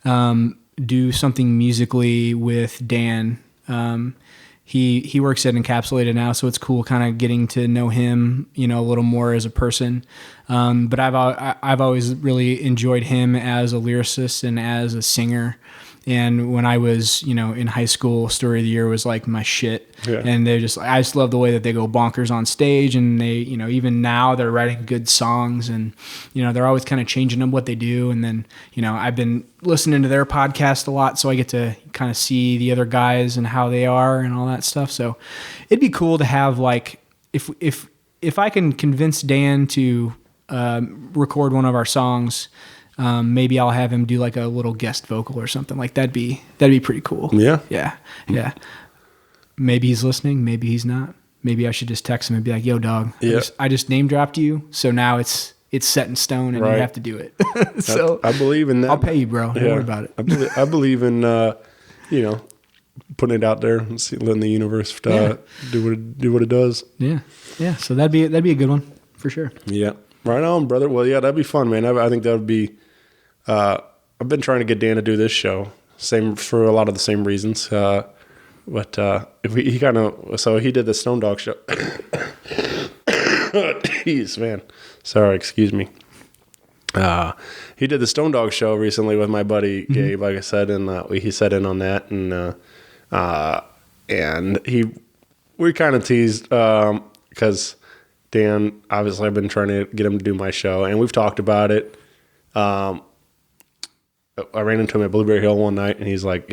do something musically with Dan. He works at Encapsulated now, so it's cool kind of getting to know him, a little more as a person. But I've always really enjoyed him as a lyricist and as a singer. And when I was, in high school, Story of the Year was like my shit. Yeah. And I just love the way that they go bonkers on stage. And they, even now they're writing good songs and, they're always kind of changing up what they do. And then, I've been listening to their podcast a lot, so I get to kind of see the other guys and how they are and all that stuff. So it'd be cool to have like, if I can convince Dan to record one of our songs, maybe I'll have him do like a little guest vocal or something. Like that'd be pretty cool. Yeah. Yeah. Maybe he's listening. Maybe he's not. Maybe I should just text him and be like, "Yo, dog, I just name dropped you, so now it's set in stone, and you have to do it." So I believe in that. I'll pay you, bro. Don't worry about it. I believe in putting it out there and letting the universe do what it does. Yeah. So that'd be a good one for sure. Yeah, right on, brother. Well, yeah, that'd be fun, man. I think that would be. I've been trying to get Dan to do this show, same for a lot of the same reasons. But if he kind of, so he did the Stone Dog show. Jeez, man. Sorry, excuse me. He did the Stone Dog show recently with my buddy Gabe, like I said, and he sat in on that, and we kind of teased because Dan, obviously, I've been trying to get him to do my show, and we've talked about it. I ran into him at Blueberry Hill one night, and he's like,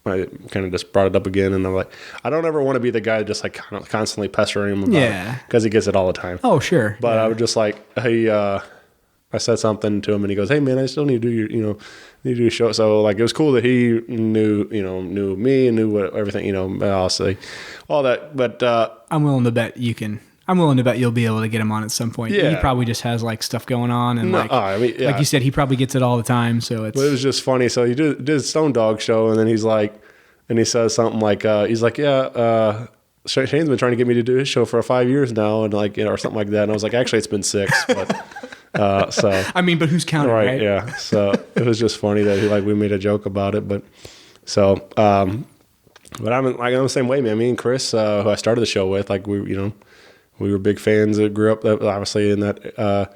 I kind of just brought it up again, and I'm like, I don't ever want to be the guy just like constantly pestering him about it because he gets it all the time. Oh, sure. But I was just like, hey, I said something to him, and he goes, "Hey, man, I still need to do your, need to do your show." So like, it was cool that he knew me and knew what everything, I'll say all that. But I'm willing to bet you'll be able to get him on at some point. Yeah. He probably just has like stuff going on, and like you said, he probably gets it all the time. So But it was just funny. So he did a Stone Dog show, and then he says something like, he's like, "Yeah, Shane's been trying to get me to do his show for 5 years now," and like, or something like that. And I was like, actually, it's been 6. But so I mean, but who's counting, right? Yeah. So it was just funny that we made a joke about it, but so. But I'm the same way, man. Me and Chris, who I started the show with, like we were big fans that grew up obviously in that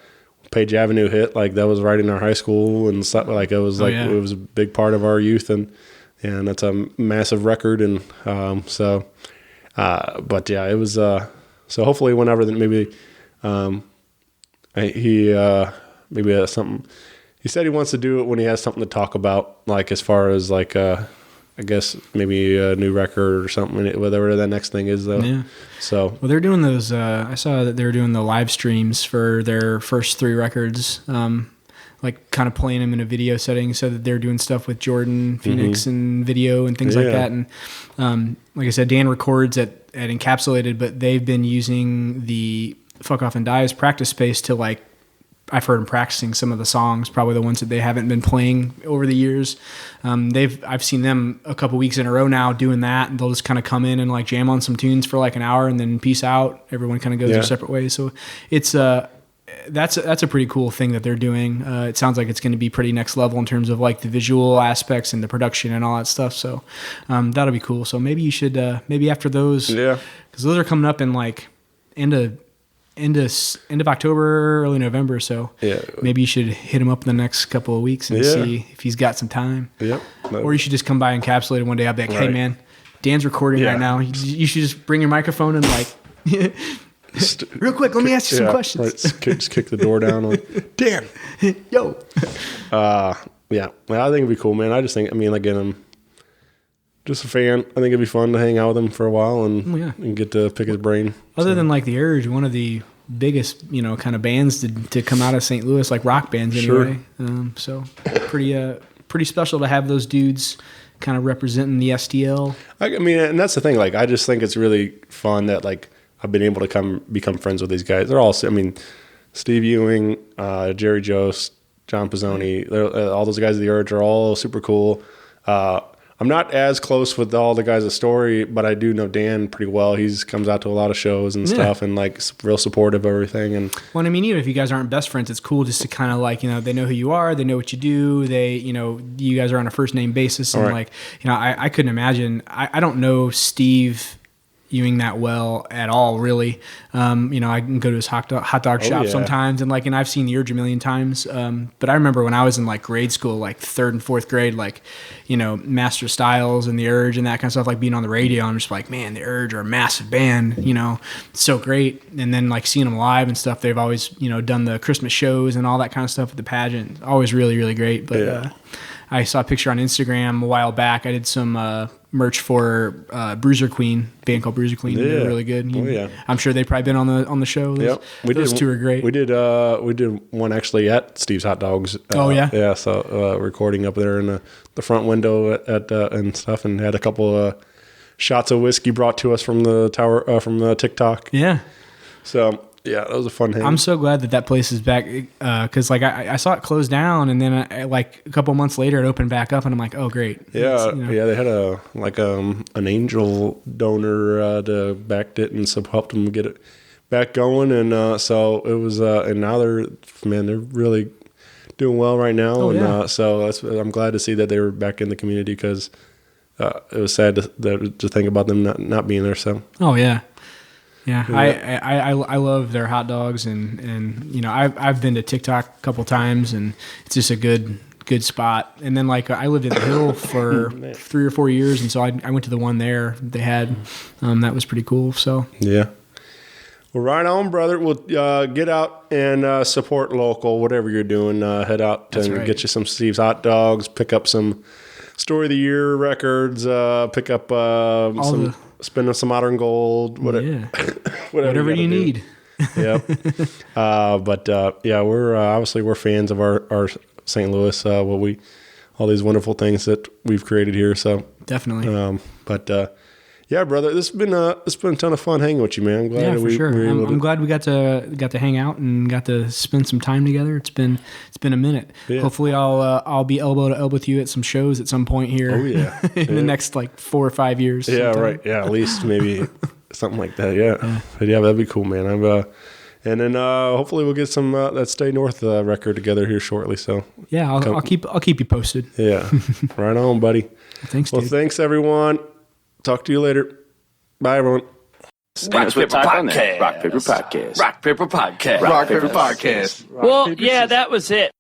Page Avenue hit. Like that was right in our high school and stuff. Like it was it was a big part of our youth, and that's a massive record. And but yeah, it was. So hopefully, whenever that maybe he maybe has something. He said he wants to do it when he has something to talk about, like as far as like. I guess maybe a new record or something, whatever that next thing is, though. Yeah. So. Well, they're doing those. I saw that they were doing the live streams for their first 3 records, like kind of playing them in a video setting, so that they're doing stuff with Jordan Phoenix and video and things like that. And like I said, Dan records at Encapsulated, but they've been using the Fuck Off and Die's practice space to like. I've heard them practicing some of the songs, probably the ones that they haven't been playing over the years. I've seen them a couple weeks in a row now doing that, and they'll just kind of come in and like jam on some tunes for like an hour and then peace out. Everyone kind of goes their separate ways. So it's that's a pretty cool thing that they're doing. It sounds like it's going to be pretty next level in terms of like the visual aspects and the production and all that stuff. So that'll be cool. So maybe you should maybe after those, because those are coming up in like end of October, early November. So maybe you should hit him up in the next couple of weeks and see if he's got some time. Yeah. Or you should just come by Encapsulated one day. I'll be like, hey man, Dan's recording right now. You should just bring your microphone and like, real quick, let me ask you some questions. Right. Just kick the door down. Like, Dan. Yo. Yeah. Well, I think it'd be cool, man. Again, I'm just a fan. I think it'd be fun to hang out with him for a while and get to pick his brain. Other than like The Urge, one of the biggest, kind of bands to come out of St. Louis, like rock bands anyway. So pretty special to have those dudes kind of representing the STL. And that's the thing. Like, I just think it's really fun that like I've been able to become friends with these guys. They're all, Steve Ewing, Jerry Jost, John Pizzoni, all those guys of The Urge are all super cool. I'm not as close with all the guys at Story, but I do know Dan pretty well. He comes out to a lot of shows and stuff, and like real supportive of everything. And even if you guys aren't best friends, it's cool just to kind of like, they know who you are, they know what you do, they, you guys are on a first name basis, and I couldn't imagine. I don't know Steve Ewing that well at all, really. I can go to his hot dog shop sometimes, and I've seen The Urge a million times. But I remember when I was in like grade school, like 3rd and 4th grade, like, Master Styles and The Urge and that kind of stuff, like being on the radio. I'm just like, man, The Urge are a massive band, it's so great. And then like seeing them live and stuff, they've always, done the Christmas shows and all that kind of stuff at the pageant. Always really, really great. But I saw a picture on Instagram a while back. I did some merch for Bruiser Queen, band called Bruiser Queen. Yeah. They're really good. Yeah. I'm sure they've probably been on the show. Those two are great. We did one actually at Steve's Hot Dogs. Oh, yeah? Yeah, so recording up there in the front window at and stuff, and had a couple shots of whiskey brought to us from the tower from the TikTok. Yeah. So yeah, that was a fun hang. I'm so glad that place is back because like I saw it close down, and then like a couple months later it opened back up, and I'm like, oh great. Yeah, they had an angel donor that backed it and helped them get it back going, and so it was and now they're really doing well right now, Oh, and yeah. so I'm glad to see that they were back in the community because it was sad to think about them not being there. So Oh yeah. Yeah, I love their hot dogs, and I've been to TikTok a couple times, and it's just a good spot. And then like I lived in the Hill for 3 or 4 years, and so I went to the one there they had. That was pretty cool. So yeah. Well, right on, brother. We'll get out and support local, whatever you're doing. Head out and get you some Steve's Hot Dogs, pick up some Story of the Year records, pick up spend some Modern Gold, whatever you need. Yep. We're obviously we're fans of our St. Louis. All these wonderful things that we've created here. So Definitely. Yeah, brother, it's been a ton of fun hanging with you, man. I'm glad for sure. I'm glad we got to hang out and got to spend some time together. It's been a minute. Yeah. Hopefully, I'll be elbow to elbow with you at some shows at some point here. Oh yeah, in the next like 4 or 5 years. Yeah, sometime. Right. Yeah, at least maybe something like that. Yeah. But yeah, that'd be cool, man. And then hopefully we'll get some that Stay North record together here shortly. So yeah, I'll keep you posted. Yeah, right on, buddy. Thanks. Well, dude. Thanks everyone. Talk to you later. Bye, everyone. Rock Paper Podcast. Rock Paper Podcast. Rock Paper Podcast. Rock Paper Podcast. Well, yeah, that was it.